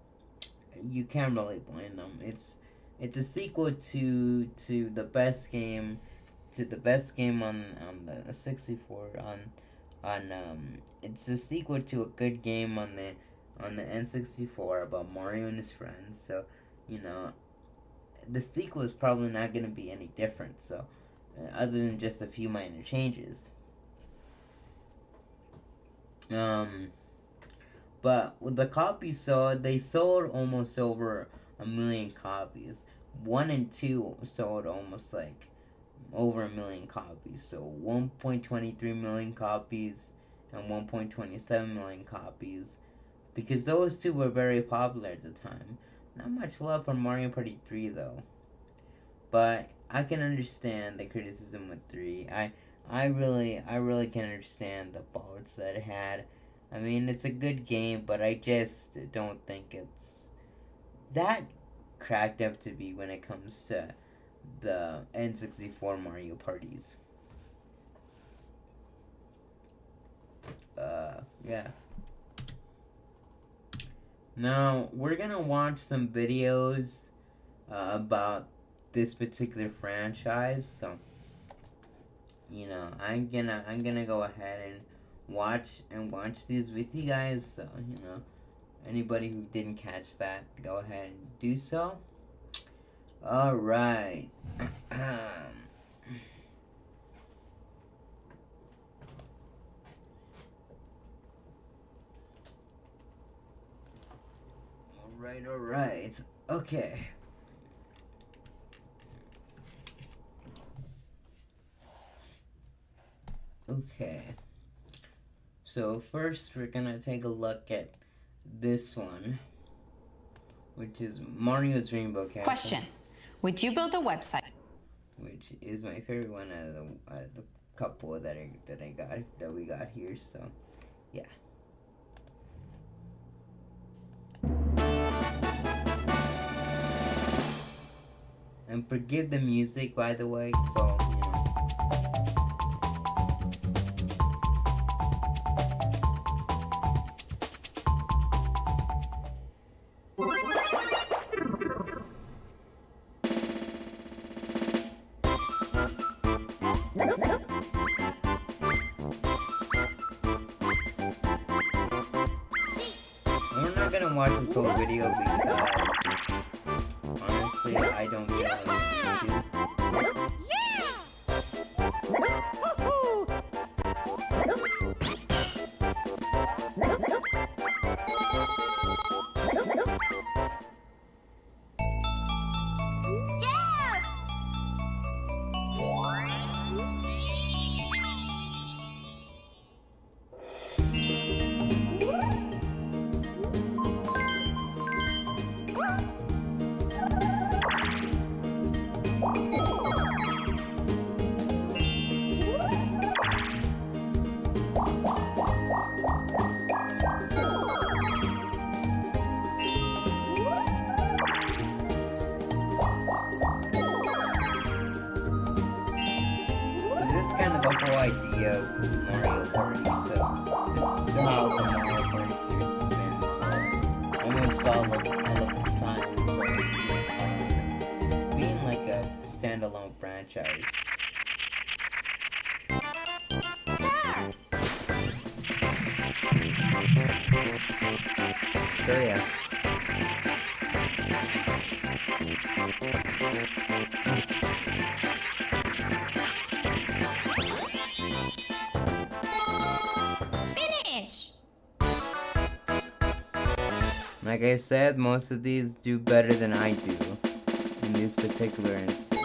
you can't really blame them. It's a sequel to the best game, on the 64 on it's a sequel to a good game on the N64 about Mario and his friends. So, you know, the sequel is probably not going to be any different. So, other than just a few minor changes. But with the copies sold, they sold almost over 1 million copies. 1 and 2 sold almost like over 1 million copies. So 1.23 million copies and 1.27 million copies. Because those two were very popular at the time. Not much love for Mario Party 3 though. But I can understand the criticism with 3. I really can understand the faults that it had. I mean, it's a good game, but I just don't think it's that cracked up to be when it comes to the N64 Mario parties. Yeah. Now, we're gonna watch some videos about this particular franchise, so I'm gonna go ahead and watch these with you guys. So anybody who didn't catch that, go ahead and do so. All right. All right. Okay. Okay. So first we're gonna take a look at this one, which is Mario's Rainbow Castle. Question: would you build a website? Which is my favorite one out of the couple that we got here. So, yeah. And forgive the music, by the way. So. watch this whole video because honestly I don't feel like to. The whole idea of Mario Party, so this is how the Mario Party series has been for almost all of its time, so being like a standalone franchise. Sure, yeah. Like I said, most of these do better than I do in this particular instance.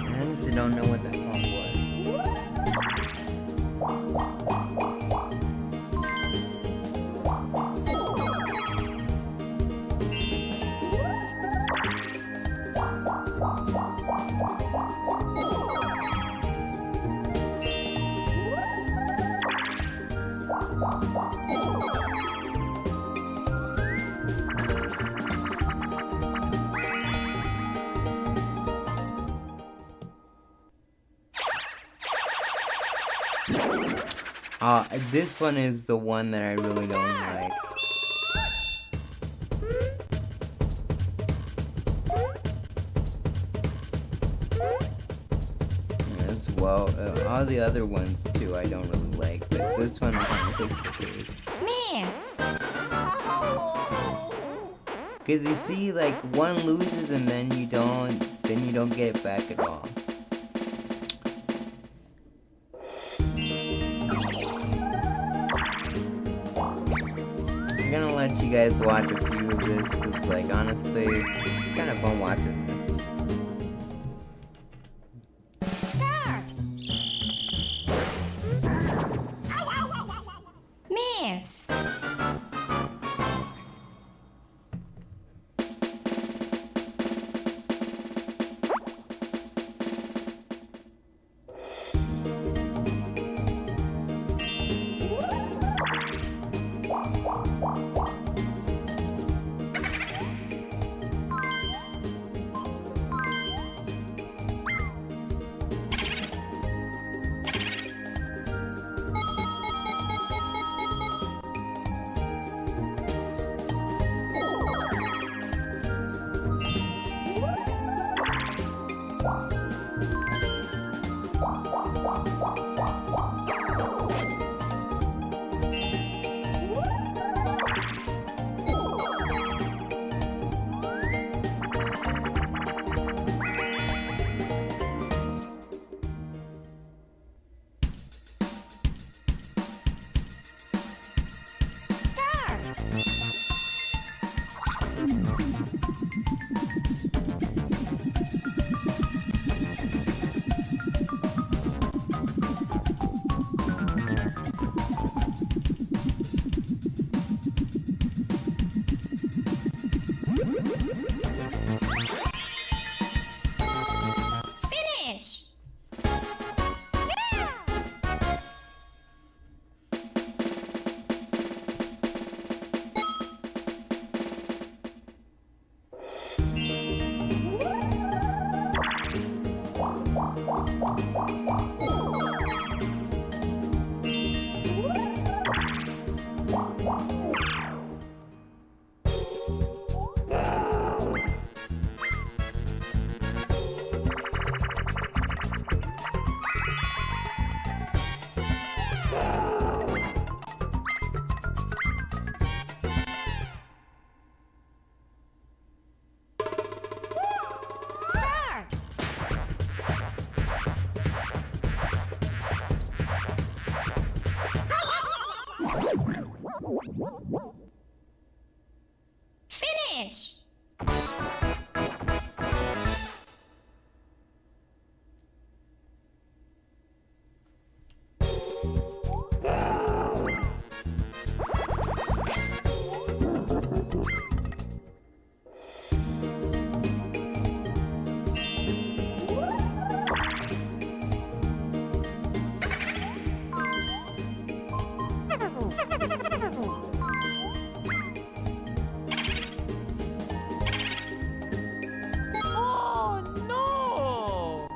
I honestly don't know what the font this one is the one that I really don't like. As well, all the other ones too I don't really like, but this one kind of fits the case. Cause you see, like one loses and then you don't get it back at all. I'm gonna let you guys watch a few of this, cause like honestly, it's kind of fun watching this. Finish! Oh no!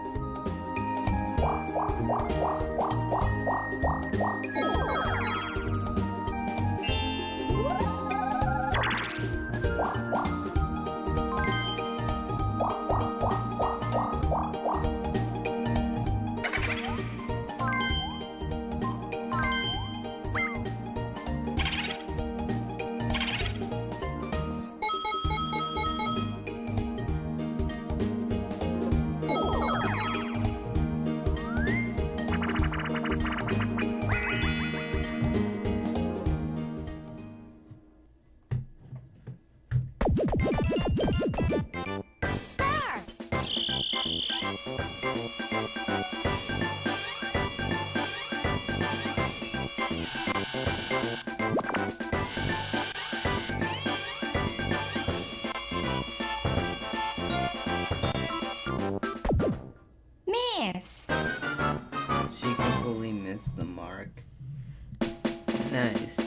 Start! Miss! She completely missed the mark. Nice.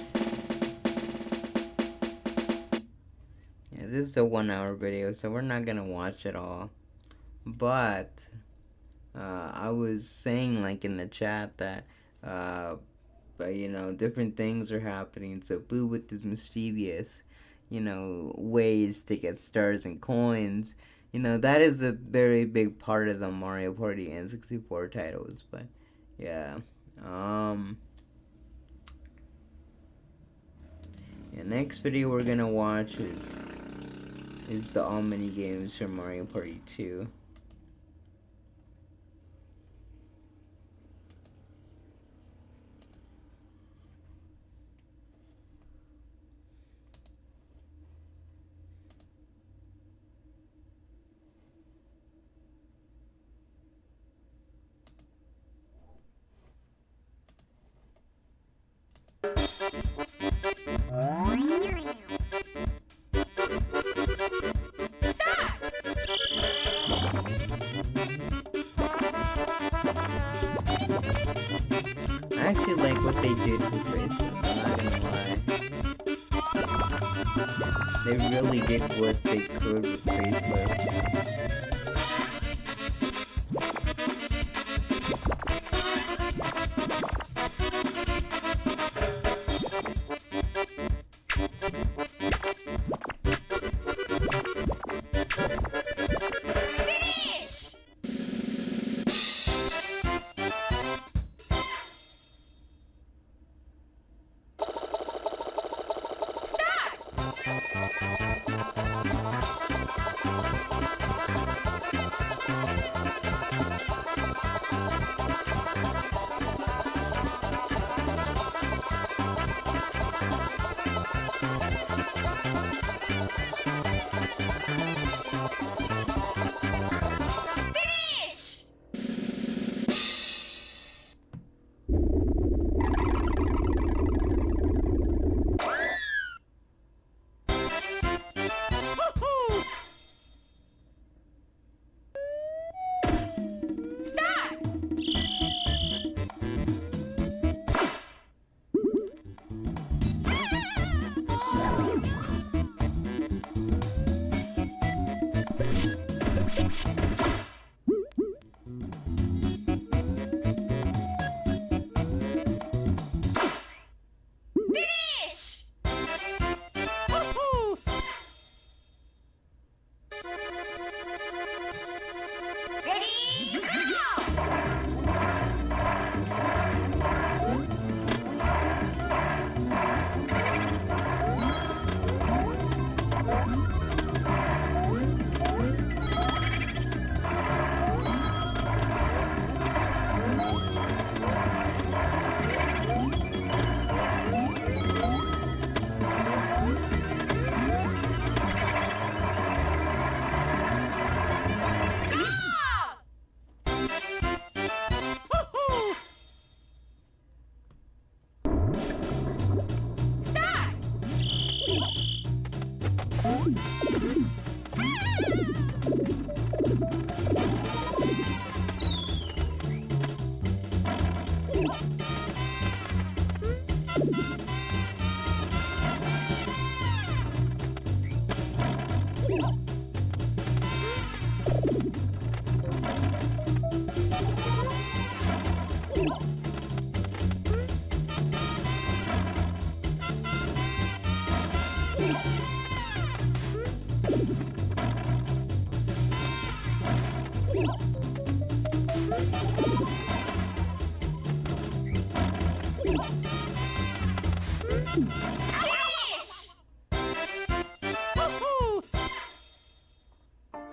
Yeah, this is a 1 hour video, so we're not gonna watch it all. But I was saying, like, in the chat that different things are happening. So Boo with his mischievous, ways to get stars and coins. That is a very big part of the Mario Party N64 titles. But yeah, next video we're gonna watch is the all mini games from Mario Party 2. I actually like what they did with Bracelet, I'm not gonna lie. They really did what they could with Bracelet. Finish! Finish! Start!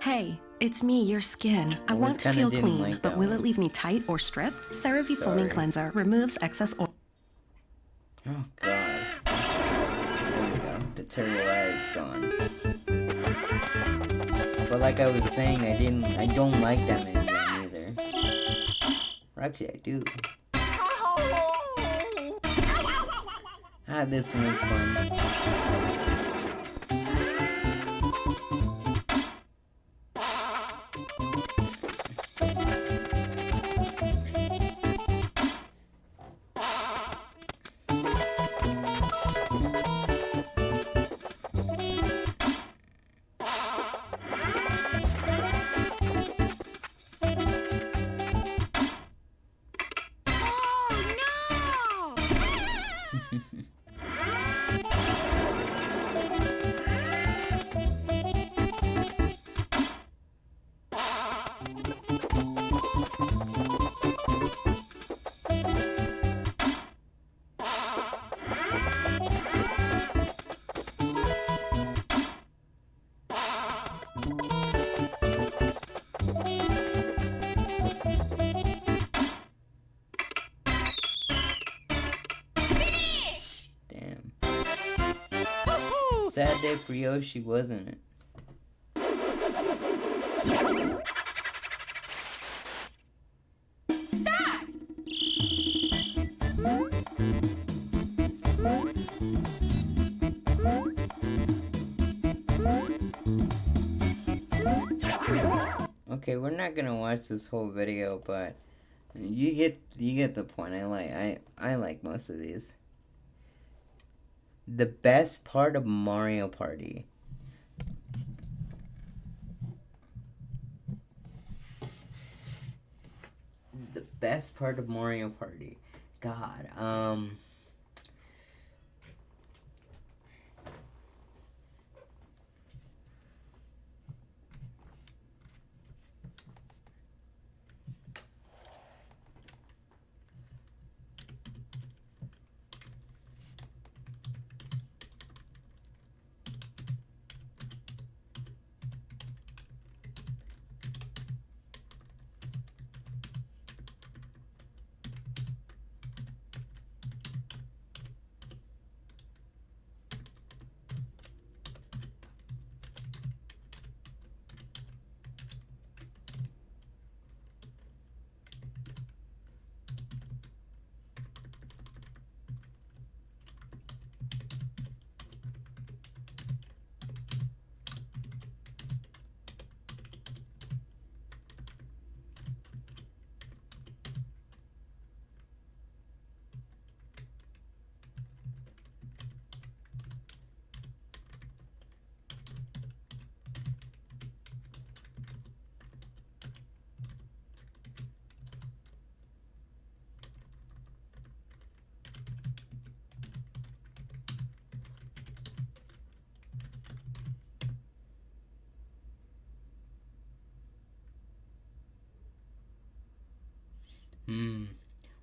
Hey, it's me, your skin. I want to kinda feel didn't clean, like but that will one. it leave me tight or stripped? CeraVe Foaming Sorry. Cleanser removes excess oil. Oh god. There we go. The turtle ad gone. But like I was saying, I don't like that Minigame either. Or actually, I do. Ah, this one was fun. Oh no! Finish! Damn. Sad day for Yoshi, wasn't it? Start! Okay, we're not gonna watch this whole video, but you get the point. I like most of these. The best part of Mario Party. The best part of Mario Party. God,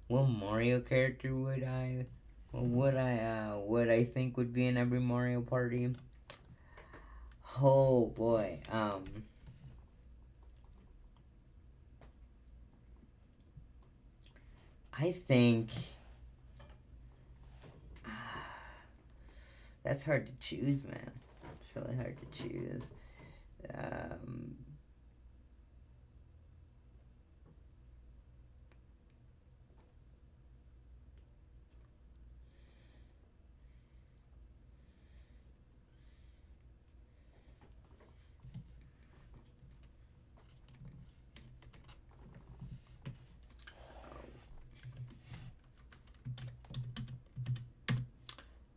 what Mario character would I think would be in every Mario Party? Oh boy, I think that's hard to choose, man. It's really hard to choose. Um,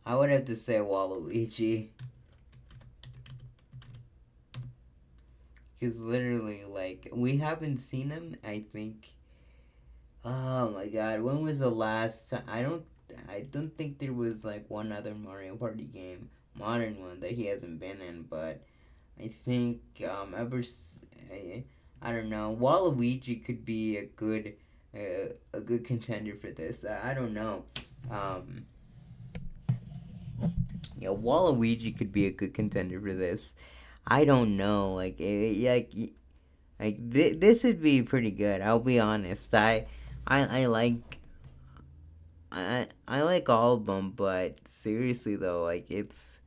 I would have to say Waluigi. Because literally, like, we haven't seen him, I think. Oh my god, when was the last time? I don't think there was like one other Mario Party game, modern one, that he hasn't been in, but I think I don't know. Waluigi could be a good contender for this. I don't know. Um, yeah, Waluigi could be a good contender for this. I don't know. This would be pretty good. I'll be honest. I like I like all of them, but seriously though, like it's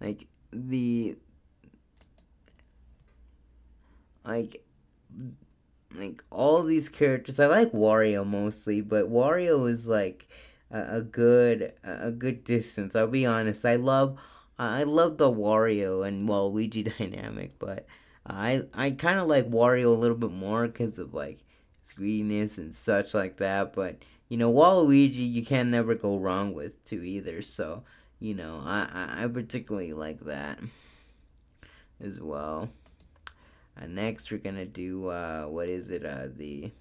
like the like all these characters. I like Wario mostly, but Wario is like a good distance. I'll be honest. I love the Wario and Waluigi dynamic, but I kind of like Wario a little bit more because of like his greediness and such like that. But Waluigi you can never go wrong with too either. So I particularly like that as well. Next, we're gonna do what is it? The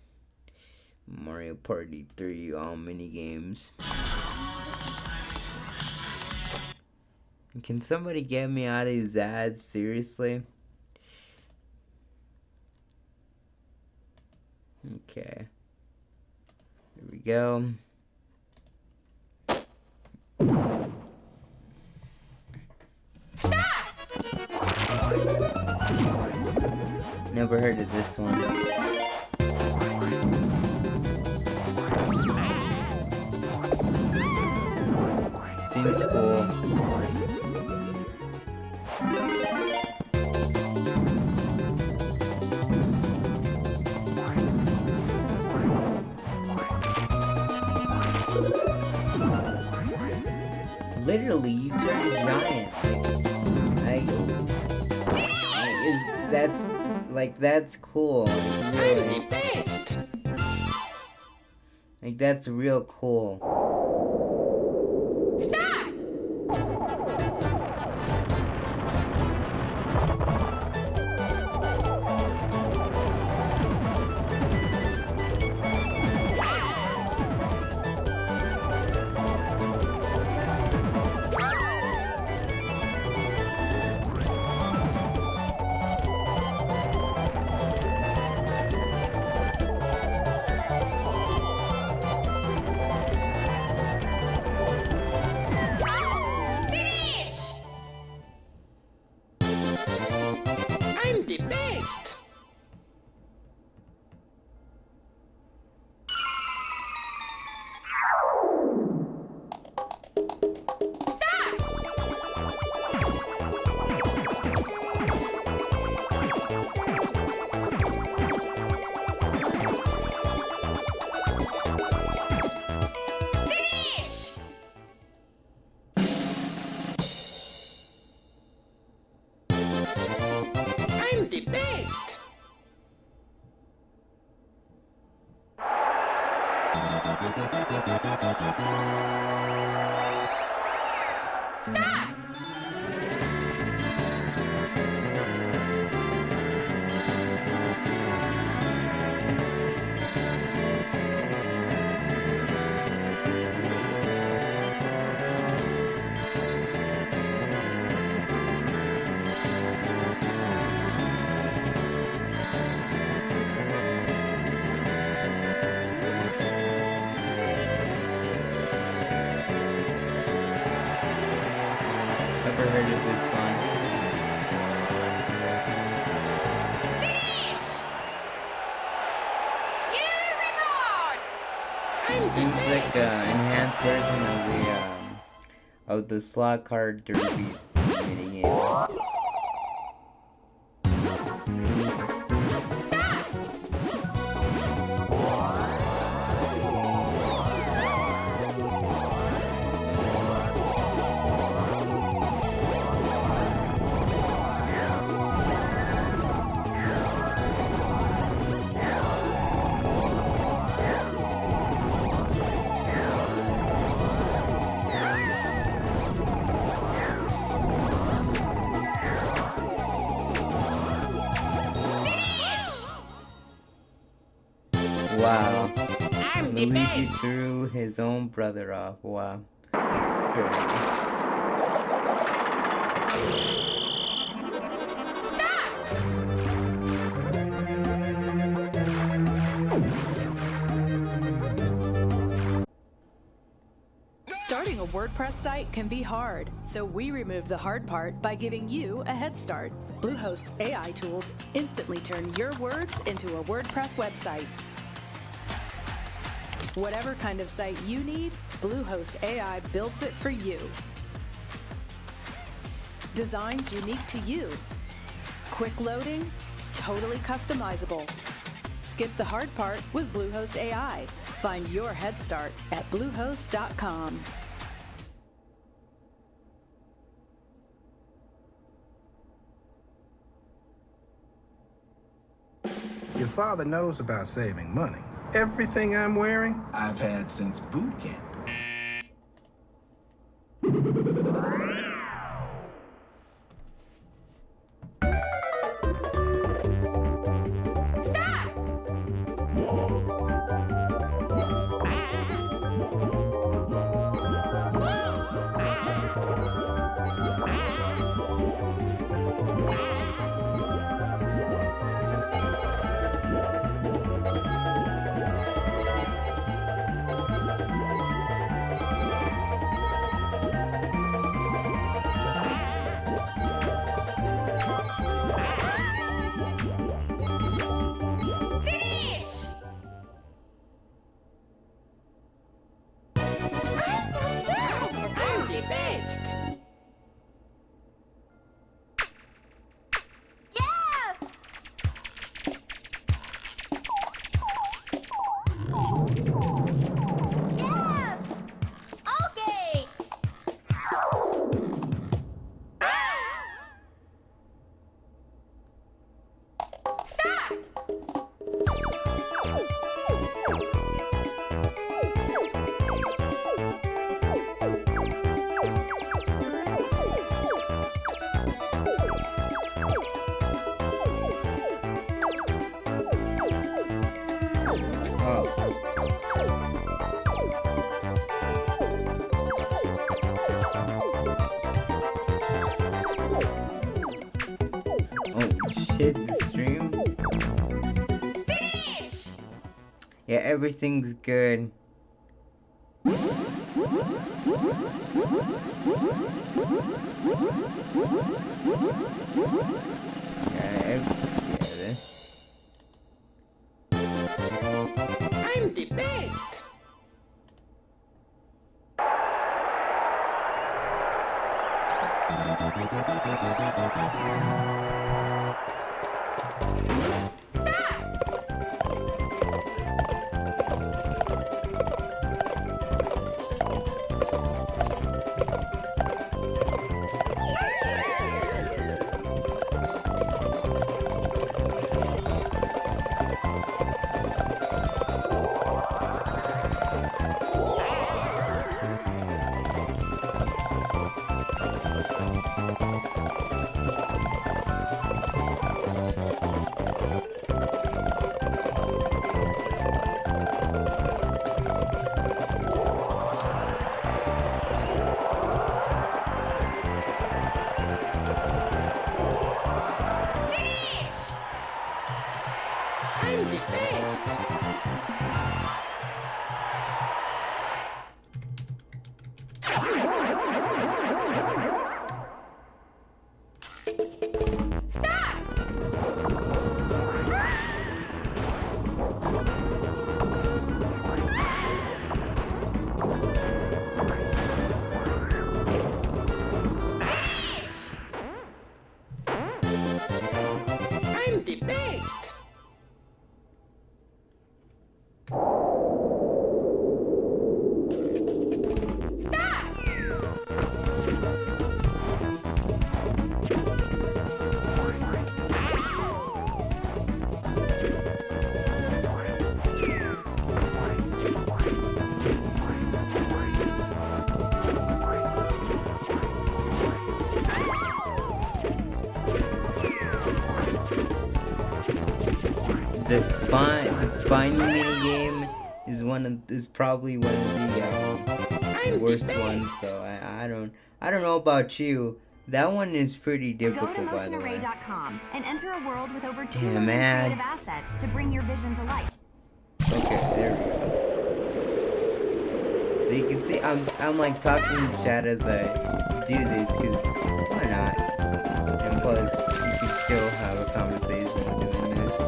Mario Party 3 mini games. Can somebody get me out of these ads? Seriously? Okay. Here we go. Never heard of this one. Seems cool. Literally, you turn giant. That's cool. Really. Like that's real cool. Never heard of this one. Seems like an enhanced version of the slot card derby minigame. Wow. I'm the Luigi best. threw his own brother off. Wow. That's great. Starting a WordPress site can be hard, so we removed the hard part by giving you a head start. Bluehost's AI tools instantly turn your words into a WordPress website. Whatever kind of site you need, Bluehost AI builds it for you. Designs unique to you. Quick loading, totally customizable. Skip the hard part with Bluehost AI. Find your head start at bluehost.com. Your father knows about saving money. Everything I'm wearing, I've had since boot camp. I'm the best. Yeah! Yeah! Okay! Oh shit, the stream? Yeah, everything's good. Yeah, I'm the best. the spiny mini game is probably one of the worst ones though. I don't know about you. That one is pretty Go to difficult, by the way. motionarray.com and enter a world with over 2 Damn million creative ads. assets to bring your vision to life. Okay, there we go. So you can see I'm like talking in chat as I do this, cause why not? And plus you can still have a conversation while doing this.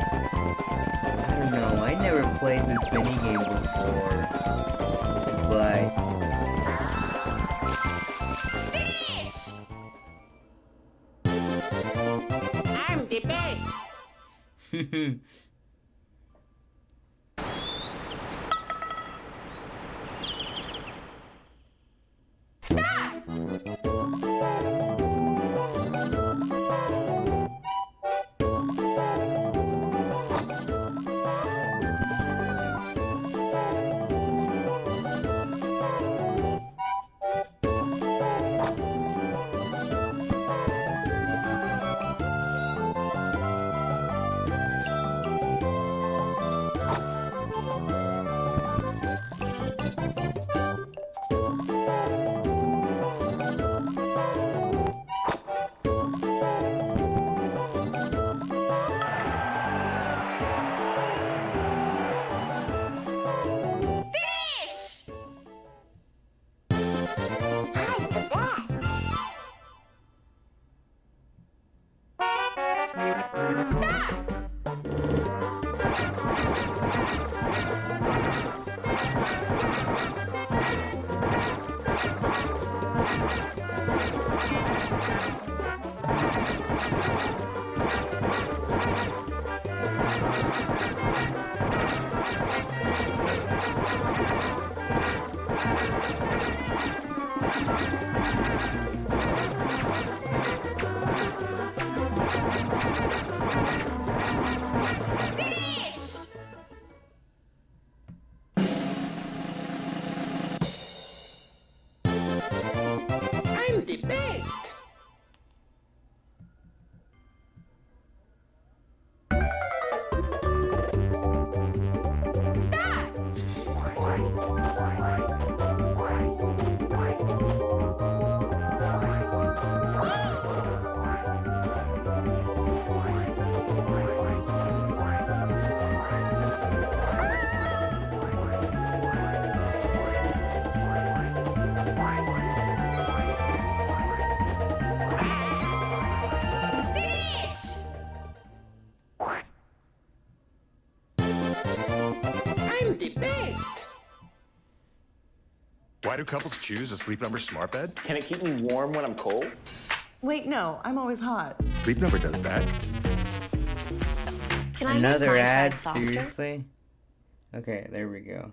I don't know, I never played this minigame before, but I'm the best. I'm the best. I'm the best. Why do couples choose a Sleep Number smart bed? Can it keep me warm when I'm cold? Wait, no, I'm always hot. Sleep Number does that. Can I make Another my ad, side softer? seriously? Okay, there we go.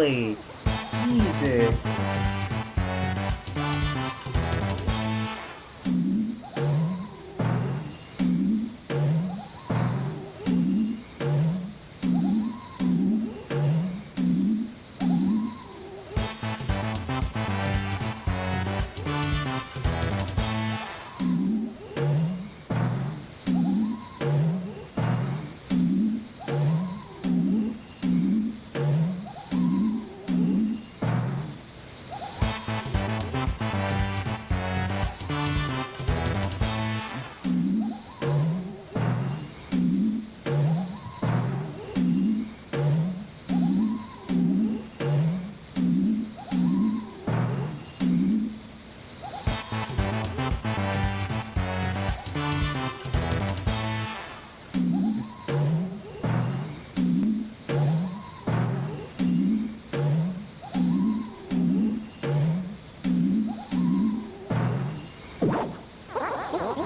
really? Jesus.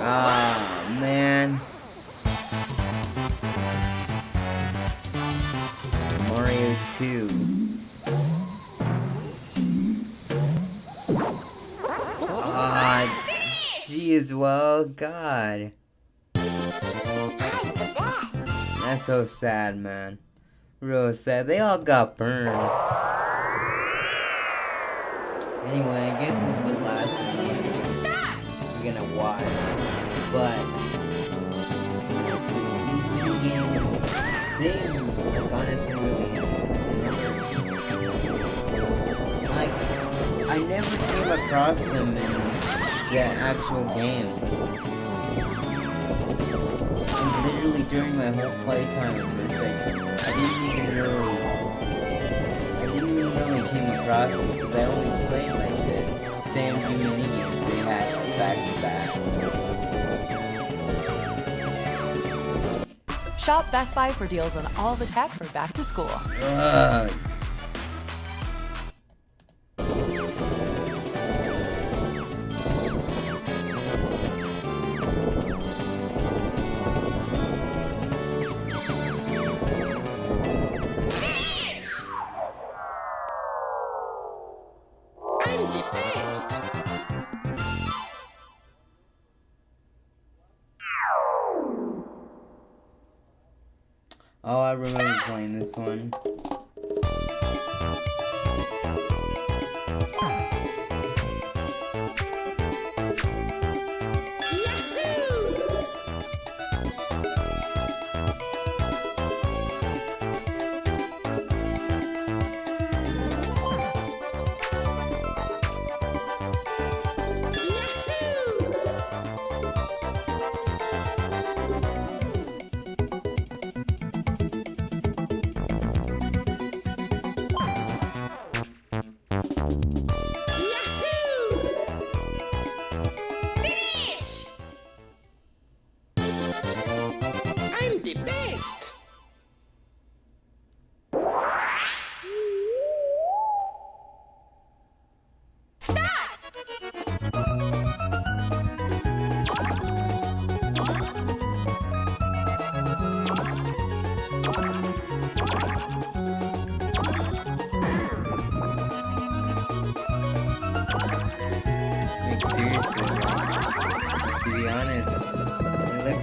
Ah, man. Mario 2. Ah, geez, well, God. That's so sad, man. Real sad. They all got burned. Anyway, I guess this is the last one we're gonna watch. But these games seem like honestly like I never came across them in the actual game. And literally during my whole playtime of this thing, I didn't even really came across them because I only played like the same two minigames they had like back to back. Shop Best Buy for deals on all the tech for back to school. Oh, I remember playing this one.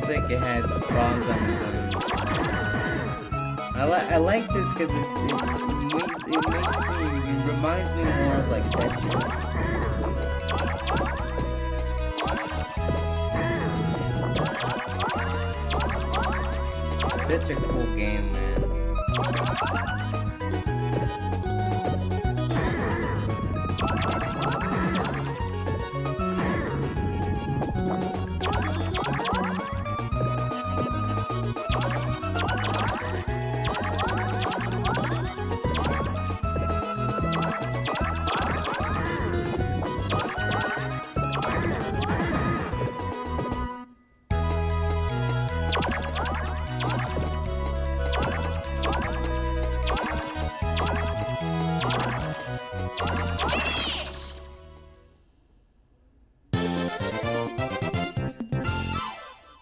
Like it had bombs on it. I like this because it reminds me more of like Tetris. Such a cool game, man.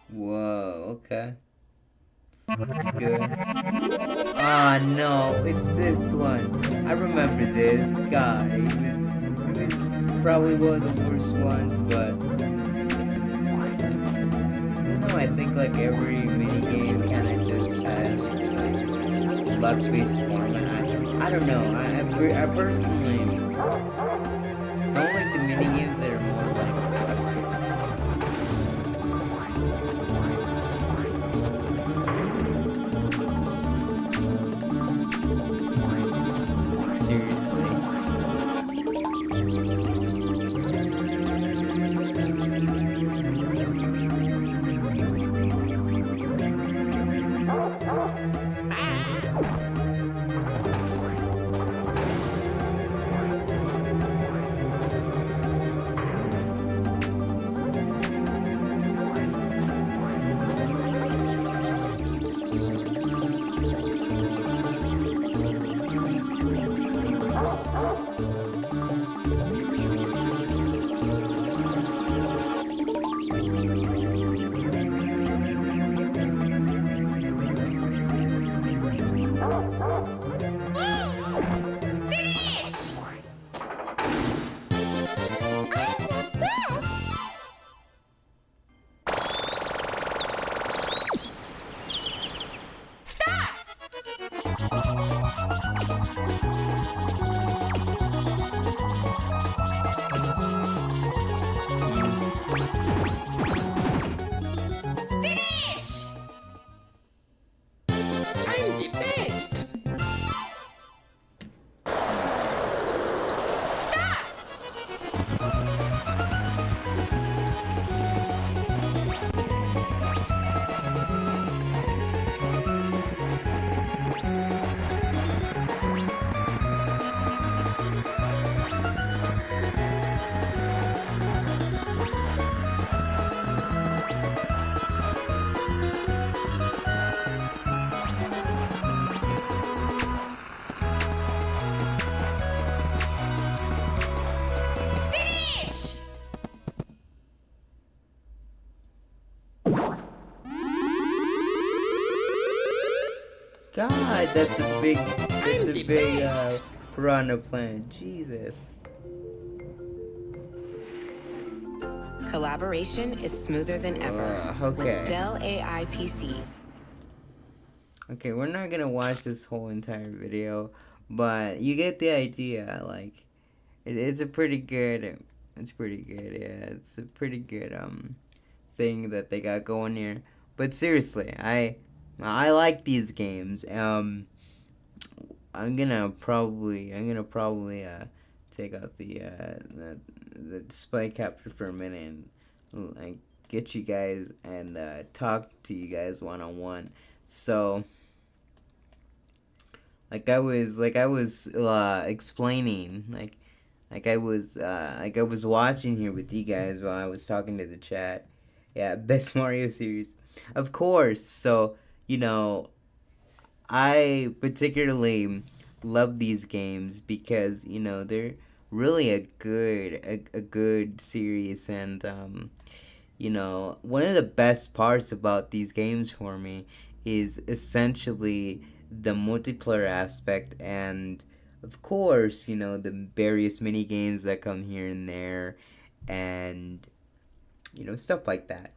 Whoa, okay. That's good. Ah, no, it's this one. I remember this guy. It was probably one of the worst ones, but no, I think like every minigame kind of just has its like luck-based format. I don't know. I personally don't like the minigames that are more like luck-based. Seriously. God, that's a big piranha plant. Jesus. Collaboration is smoother than ever okay. with Dell AI PC. Okay, we're not gonna watch this whole entire video, but you get the idea. Like, it's a pretty good. It's pretty good. Yeah, it's a pretty good thing that they got going here. But seriously, I like these games. I'm gonna probably take out the display capture for a minute and like get you guys and talk to you guys one-on-one. So like I was explaining like I was watching here with you guys while I was talking to the chat. Yeah, best Mario series, of course. So you know, I particularly love these games because you know they're really a good series, and you know, one of the best parts about these games for me is essentially the multiplayer aspect, and of course, you know, the various mini games that come here and there, and you know, stuff like that.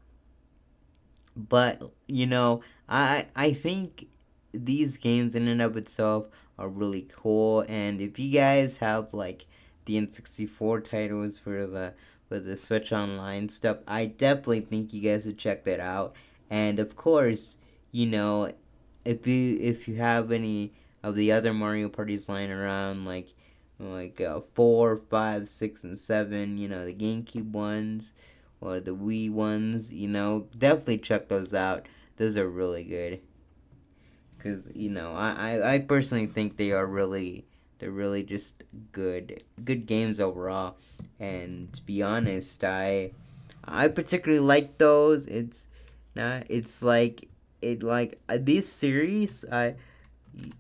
But you know, I think these games in and of itself are really cool, and if you guys have like the N64 titles for the Switch Online stuff, I definitely think you guys should check that out. And of course, you know, if you have any of the other Mario parties lying around, like 4, 5, 6, and 7, you know, the GameCube ones or the Wii ones, you know, definitely check those out. Those are really good. Because, you know, I personally think they're really just good games overall. And to be honest, I particularly like those. It's not, it's like, this series, I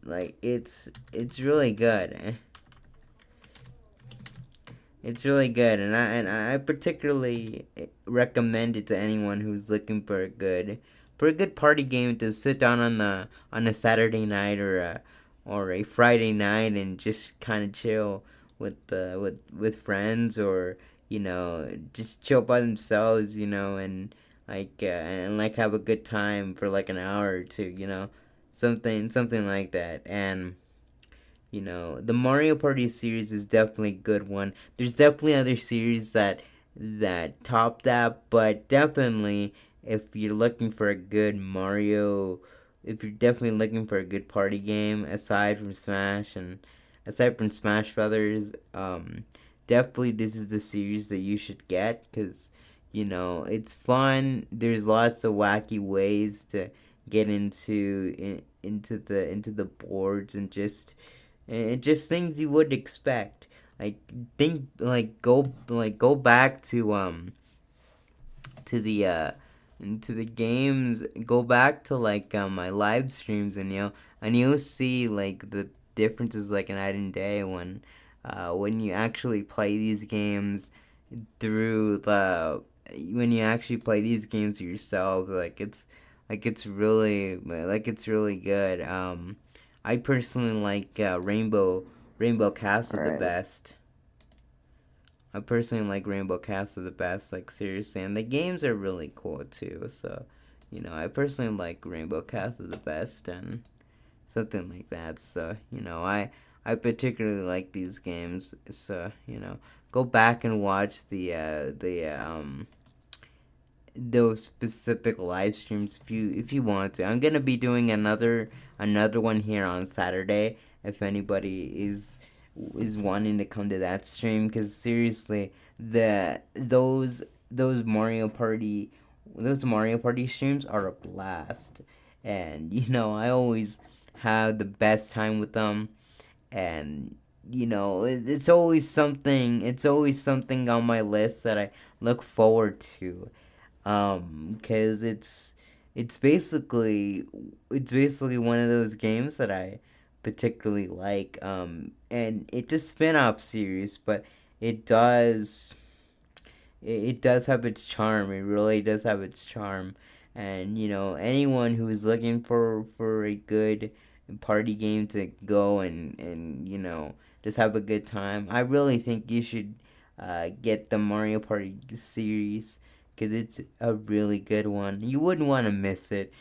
like, it's really good. It's really good, and I particularly recommend it to anyone who's looking for a good for a good party game to sit down on a Saturday night or a Friday night and just kind of chill with friends, or just chill by themselves, and like have a good time for like an hour or two, something like that. And the Mario Party series is definitely a good one. There's definitely other series that top that, but definitely if you're looking for a good Mario, if you're definitely looking for a good party game aside from Smash Brothers, definitely this is the series that you should get, because it's fun. There's lots of wacky ways to get into the boards, and just things you would expect. Like think go back to the to the games. Go back to my live streams, and you'll see like the differences like night and day when you actually play these games through the when you actually play these games yourself. It's really good. I personally like Rainbow Castle the best. I personally like Rainbow Castle the best, like seriously, and the games are really cool too. So, I personally like Rainbow Castle the best, and something like that. So, I particularly like these games. So, go back and watch the those specific live streams if you want to. I'm gonna be doing another one here on Saturday if anybody is wanting to come to that stream, because seriously, those Mario Party streams are a blast, and I always have the best time with them. And it's always something on my list that I look forward to, because it's basically one of those games that I particularly like, and it's a spin-off series, but it does it does have its charm. It really does have its charm. And anyone who's looking for a good party game to go and just have a good time, I really think you should get the Mario Party series, because it's a really good one. You wouldn't want to miss it,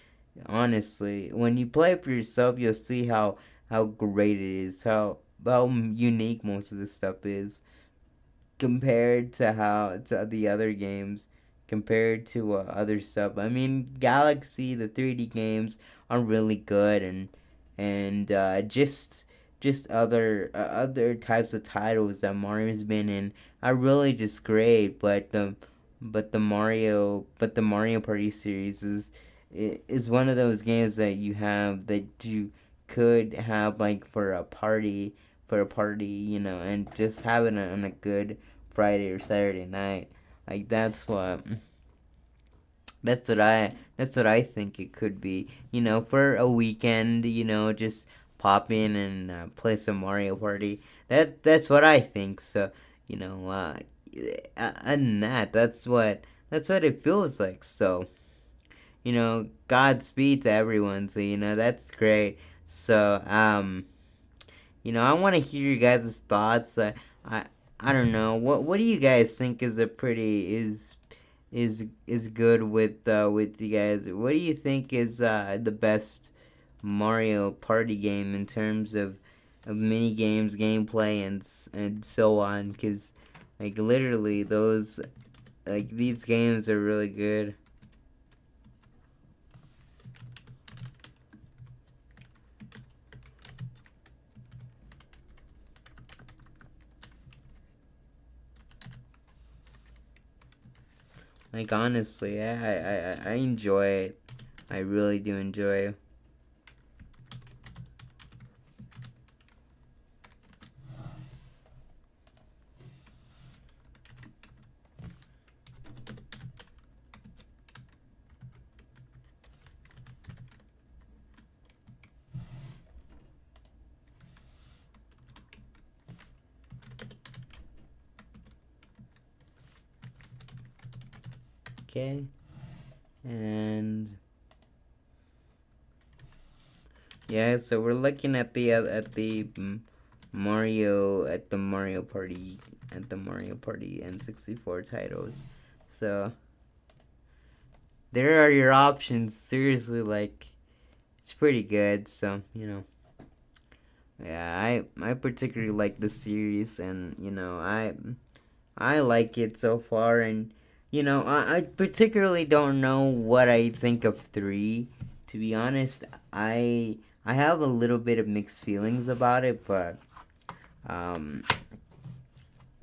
honestly. When you play it for yourself, you'll see how great it is, how unique most of this stuff is, compared to the other games, compared to other stuff. I mean, Galaxy, the 3D games are really good, and just other types of titles that Mario's been in are really just great. But the Mario Party series is one of those games that you could have like for a party, and just have it on a good Friday or Saturday night. Like that's what I think it could be. For a weekend, just pop in and play some Mario Party. That's what I think. So, and that's what it feels like. So, Godspeed to everyone. So, that's great. So, I want to hear you guys' thoughts. I I don't know. What do you guys think is a pretty is good with you guys? What do you think is the best Mario Party game in terms of mini games, gameplay, and so on? Because literally these games are really good. Honestly, I enjoy it. I really do enjoy it. Okay, and Yeah, so we're looking at the Mario Party N64 titles. So there are your options. Seriously, like it's pretty good. So yeah, I particularly like the series, and I like it so far, and I particularly don't know what I think of 3. To be honest, I have a little bit of mixed feelings about it, um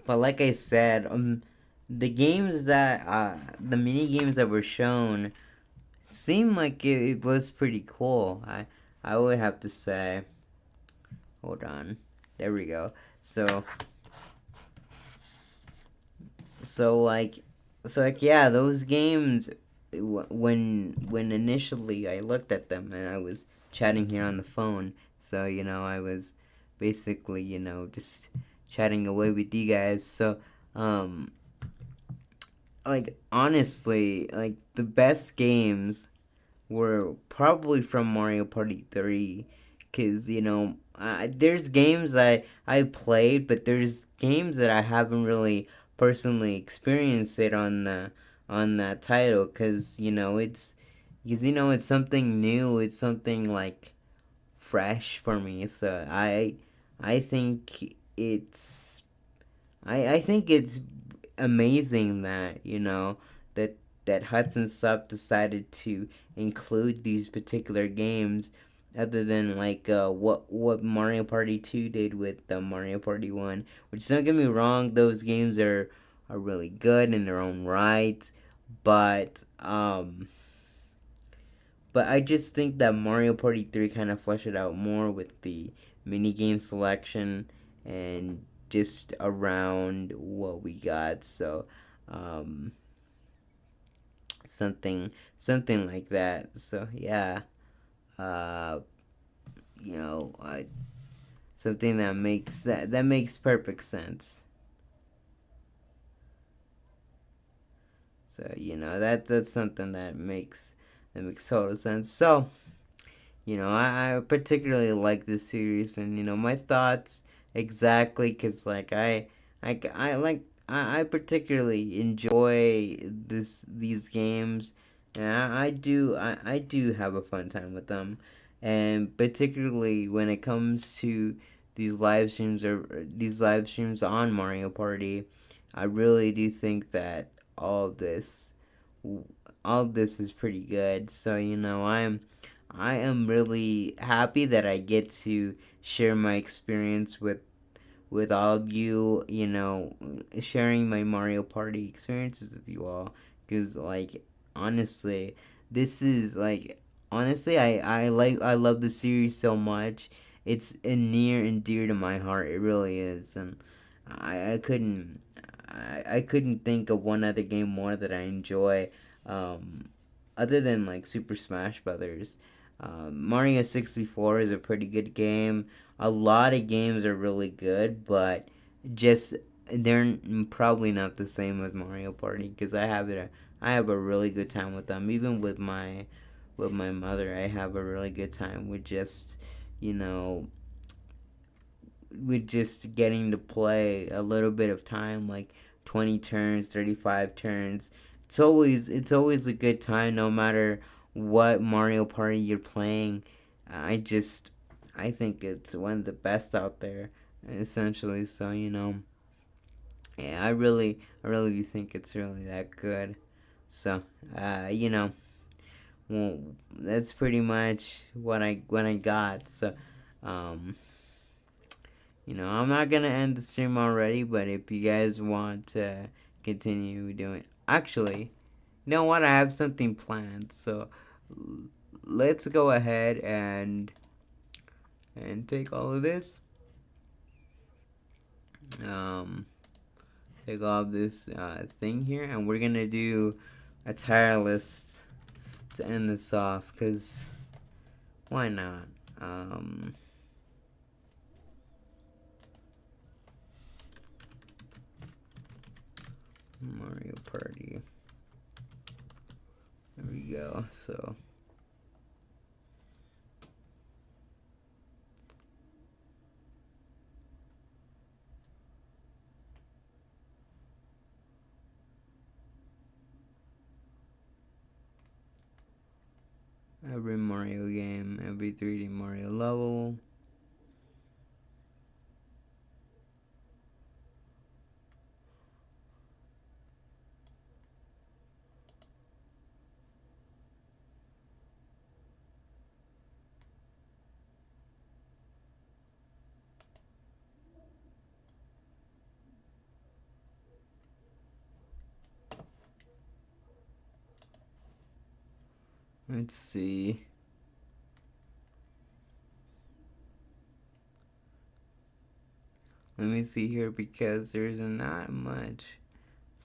but like I said, the mini games that were shown seemed like it was pretty cool. I would have to say. Hold on. There we go. So like yeah, those games, when initially I looked at them and I was chatting here on the phone, so I was basically just chatting away with you guys. So like honestly, like the best games were probably from Mario Party 3, because there's games I played, but there's games that I haven't really personally experienced it on that title, because it's something new, it's something like fresh for me. So I think it's I think it's amazing that that Hudson Sub decided to include these particular games, other than like what Mario Party 2 did with Mario Party 1. Which, don't get me wrong, those games are really good in their own right, but I just think that Mario Party 3 kind of fleshed it out more with the mini game selection and just around what we got. So something like that. So yeah, uh, something that makes perfect sense. So that's something that makes total sense. So I particularly like this series, and my thoughts exactly, because like I particularly enjoy these games, and I do have a fun time with them, and particularly when it comes to these live streams on Mario Party, I really do think that all of this all of this is pretty good. So I am really happy that I get to share my experience with all of you, sharing my Mario Party experiences with you all, because like honestly, this is like honestly I love the series so much. It's near and dear to my heart. It really is, and I couldn't I couldn't think of one other game more that I enjoy, um, other than like Super Smash Brothers. Mario 64 is a pretty good game. A lot of games are really good, but just they're probably not the same with Mario Party, because I have a really good time with them. Even with my mother, I have a really good time with just you know getting to play a little bit of time, like 20 turns, 35 turns. It's always a good time, no matter what Mario Party you're playing. I think it's one of the best out there, essentially. So yeah, I really do think it's really that good. So well, that's pretty much what I got. So um I'm not gonna end the stream already, but if you guys want to continue doing, actually, you know what? I have something planned, so let's go ahead and take all of this. Um, take all of this thing here, and we're gonna do a tier list to end this off, cause why not? Mario Party. There we go. So Every Mario game, every 3D Mario level. Let's see. Let me see here because there's not much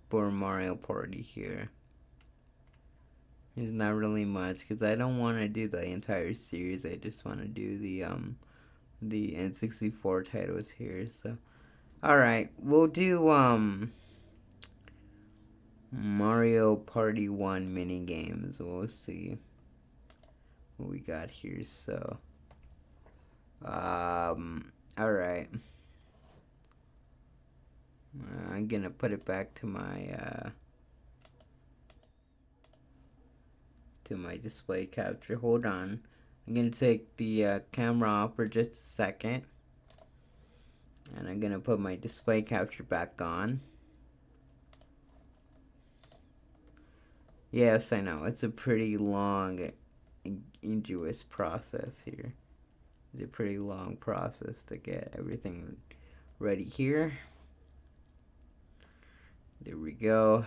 for Mario Party here. There's not really much because I don't want to do the entire series. I just want to do the N64 titles here. So, all right, we'll do Mario Party 1 mini games. We'll see what we got here. So, all right. I'm gonna put it back to my display capture. Hold on. I'm gonna take the camera off for just a second. And I'm gonna put my display capture back on. Yes, I know. It's a pretty long, arduous process here. It's a pretty long process to get everything ready here. There we go.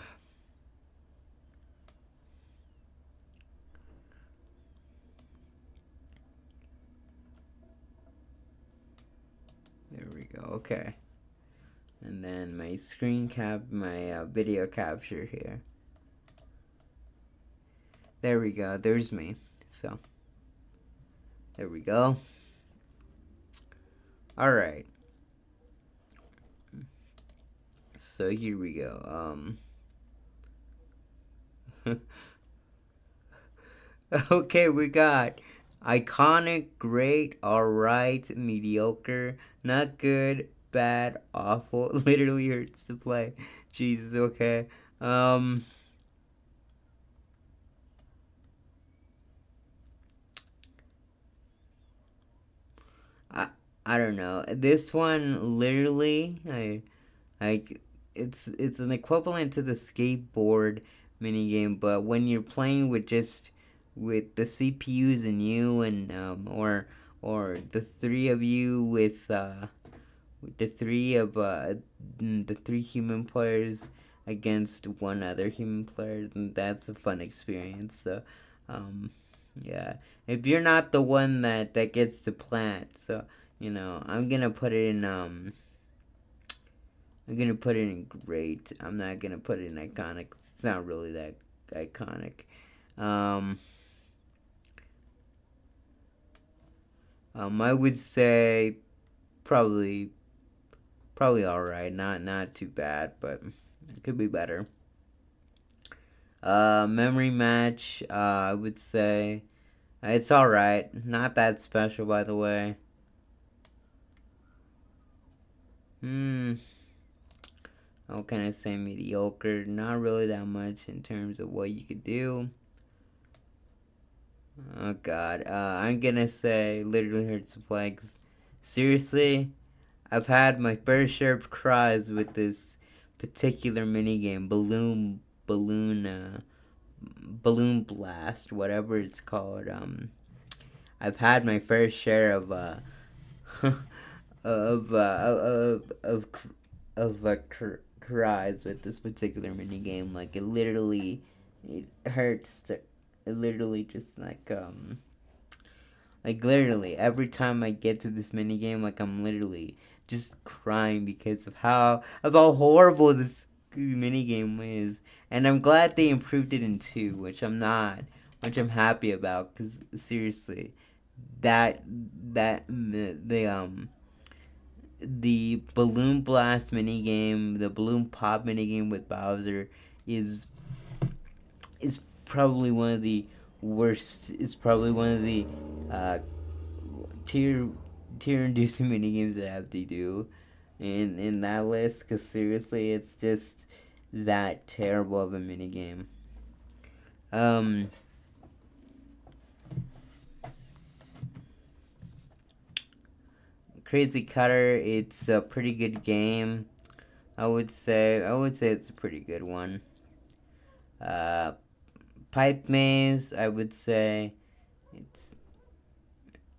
There we go. Okay. And then my screen cap, my video capture here. There we go. There's me. So, there we go. All right. So here we go. Okay, we got iconic, great, alright, mediocre, not good, bad, awful. Literally hurts to play. Jesus, okay. I don't know. This one literally it's an equivalent to the skateboard minigame, but when you're playing with just with the CPUs and you and or the three of you with the three human players against one other human player, and that's a fun experience. So yeah, if you're not the one that gets to plant, so you know, I'm gonna put it in great. I'm not gonna put it in iconic. It's not really that iconic. I would say probably alright. Not too bad, but it could be better. Memory match. I would say it's alright. Not that special, by the way. How can I say mediocre? Not really that much in terms of what you could do. Oh god. I'm gonna say literally hurts to play. 'Cause seriously, I've had my fair share of cries with this particular minigame. Balloon blast, whatever it's called. I've had my fair share of cries with this particular minigame. Like it hurts to, it literally just like literally every time I get to this minigame, like I'm literally just crying because of how horrible this minigame is. And I'm glad they improved it in 2, which I'm happy about, because seriously, the balloon blast minigame, the balloon pop minigame with Bowser is probably one of the worst. Is probably one of the tear inducing minigames that I have to do in that list, because seriously, it's just that terrible of a minigame. Crazy Cutter, it's a pretty good game. I would say it's a pretty good one. Pipe Maze, I would say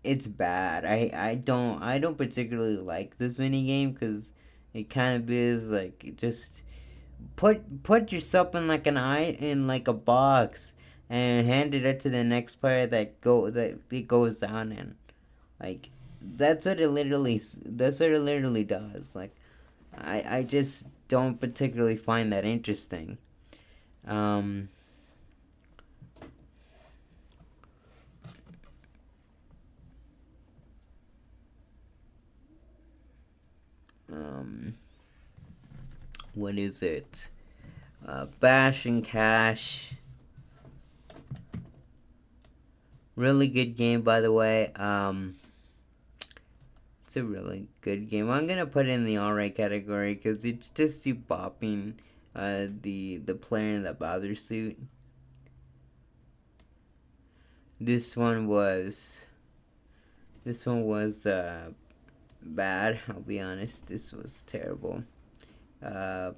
it's bad. I don't particularly like this mini game because it kind of is like just put yourself in like a box and hand it to the next player that it goes down in. Like that's what it literally does. Like I just don't particularly find that interesting. Um, what is it? Bash and Cash. Really good game, by the way. It's a really good game. I'm gonna put it in the alright category because it's just you bopping the player in the Bowser suit. This one was bad. I'll be honest. This was terrible. I'm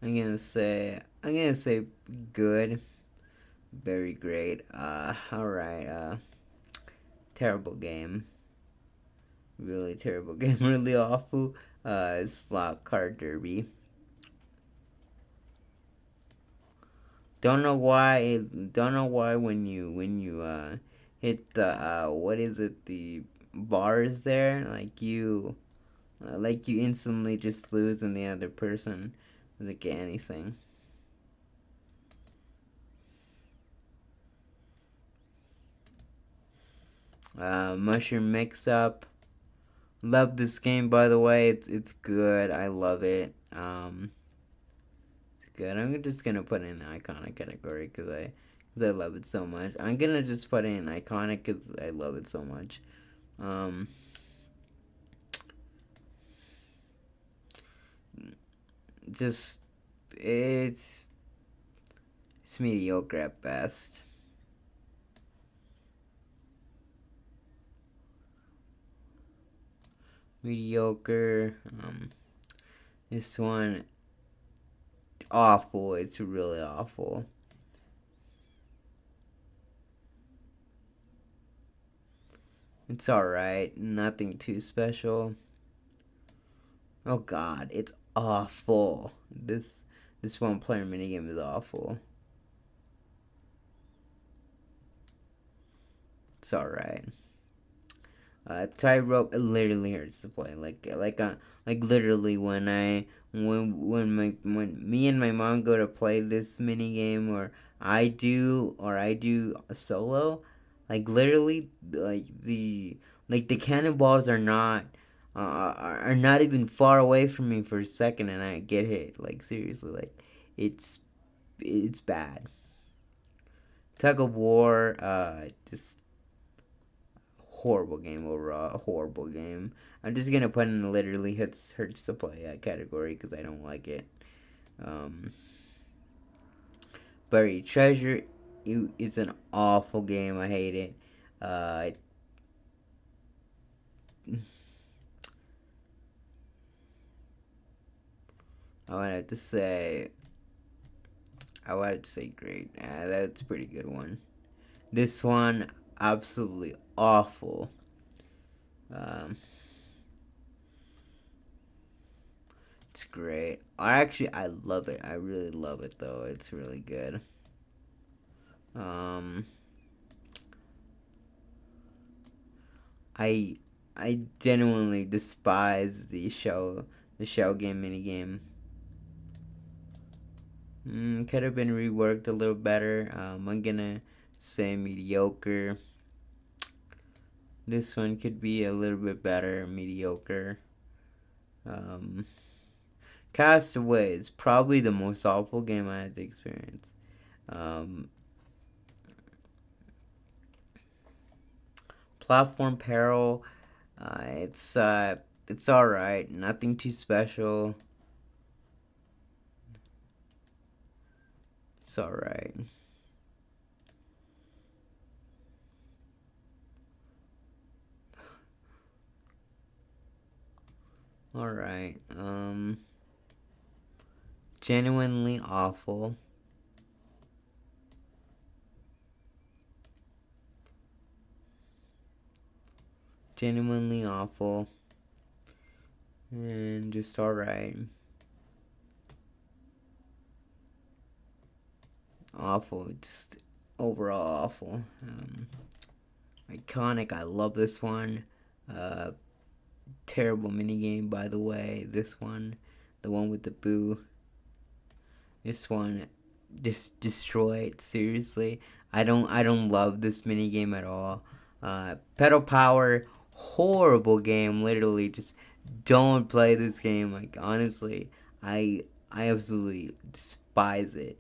gonna say good, very great. Alright. Terrible game. Really terrible game. Really awful. Slot Car Derby. Don't know why when you hit the what is it, the bars there, like you instantly just lose and the other person doesn't get anything. Mushroom Mix Up. Love this game, by the way. It's good. I love it. It's good. I'm just gonna put it in the iconic category because I love it so much. I'm gonna just put it in iconic because I love it so much. Just it's mediocre at best. Mediocre. This one awful. It's really awful. It's alright. Nothing too special. Oh god, it's awful. This one player minigame is awful. It's alright. Tightrope, it literally hurts to play. Like literally when me and my mom go to play this mini game, or I do a solo, like literally the cannonballs are not even far away from me for a second and I get hit. Like seriously, like it's bad. Tug of War, just horrible game overall. Horrible game. I'm just gonna put in the literally hurts to play category because I don't like it. Buried Treasure, it's an awful game. I hate it. I wanted to say great. That's a pretty good one. This one, absolutely awful. It's great. I love it. I really love it though. It's really good. I genuinely despise the shell game minigame. Could have been reworked a little better. I'm gonna say mediocre. This one could be a little bit better. Mediocre. Castaway is probably the most awful game I had to experience. Platform Peril, it's alright. Nothing too special. It's alright. Alright, genuinely awful. Genuinely awful. And just alright. Awful, just overall awful. Iconic, I love this one. Terrible minigame, by the way. This one, the one with the boo. This one, just destroyed. Seriously, I don't love this minigame at all. Pedal Power, horrible game. Literally, just don't play this game. Like honestly, I absolutely despise it.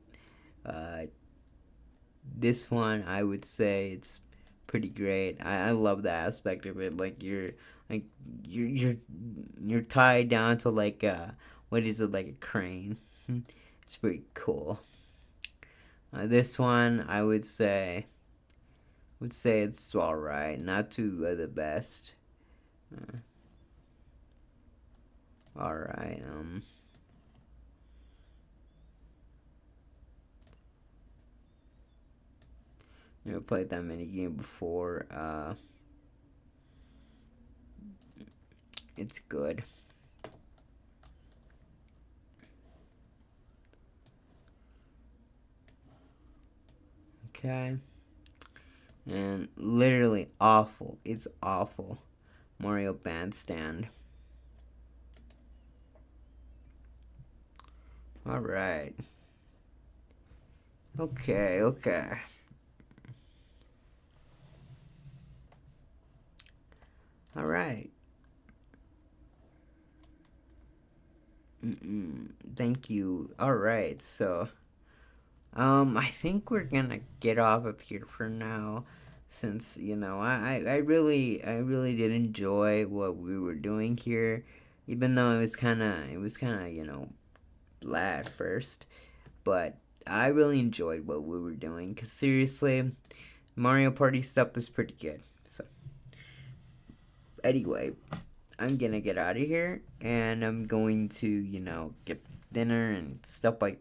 This one, I would say it's pretty great. I love the aspect of it. Like you're tied down to like what is it, like a crane. It's pretty cool. This one, I would say it's alright, not too the best. Alright, never played that mini game before. It's good. Okay. And literally awful. It's awful. Mario Bandstand. Alright. Okay. Alright. Thank you. Alright, so I think we're gonna get off of here for now, since I really did enjoy what we were doing here, even though it was kind of blah at first, but I really enjoyed what we were doing, because seriously, Mario Party stuff is pretty good. So anyway, I'm gonna get out of here, and I'm going to get dinner and stuff like that.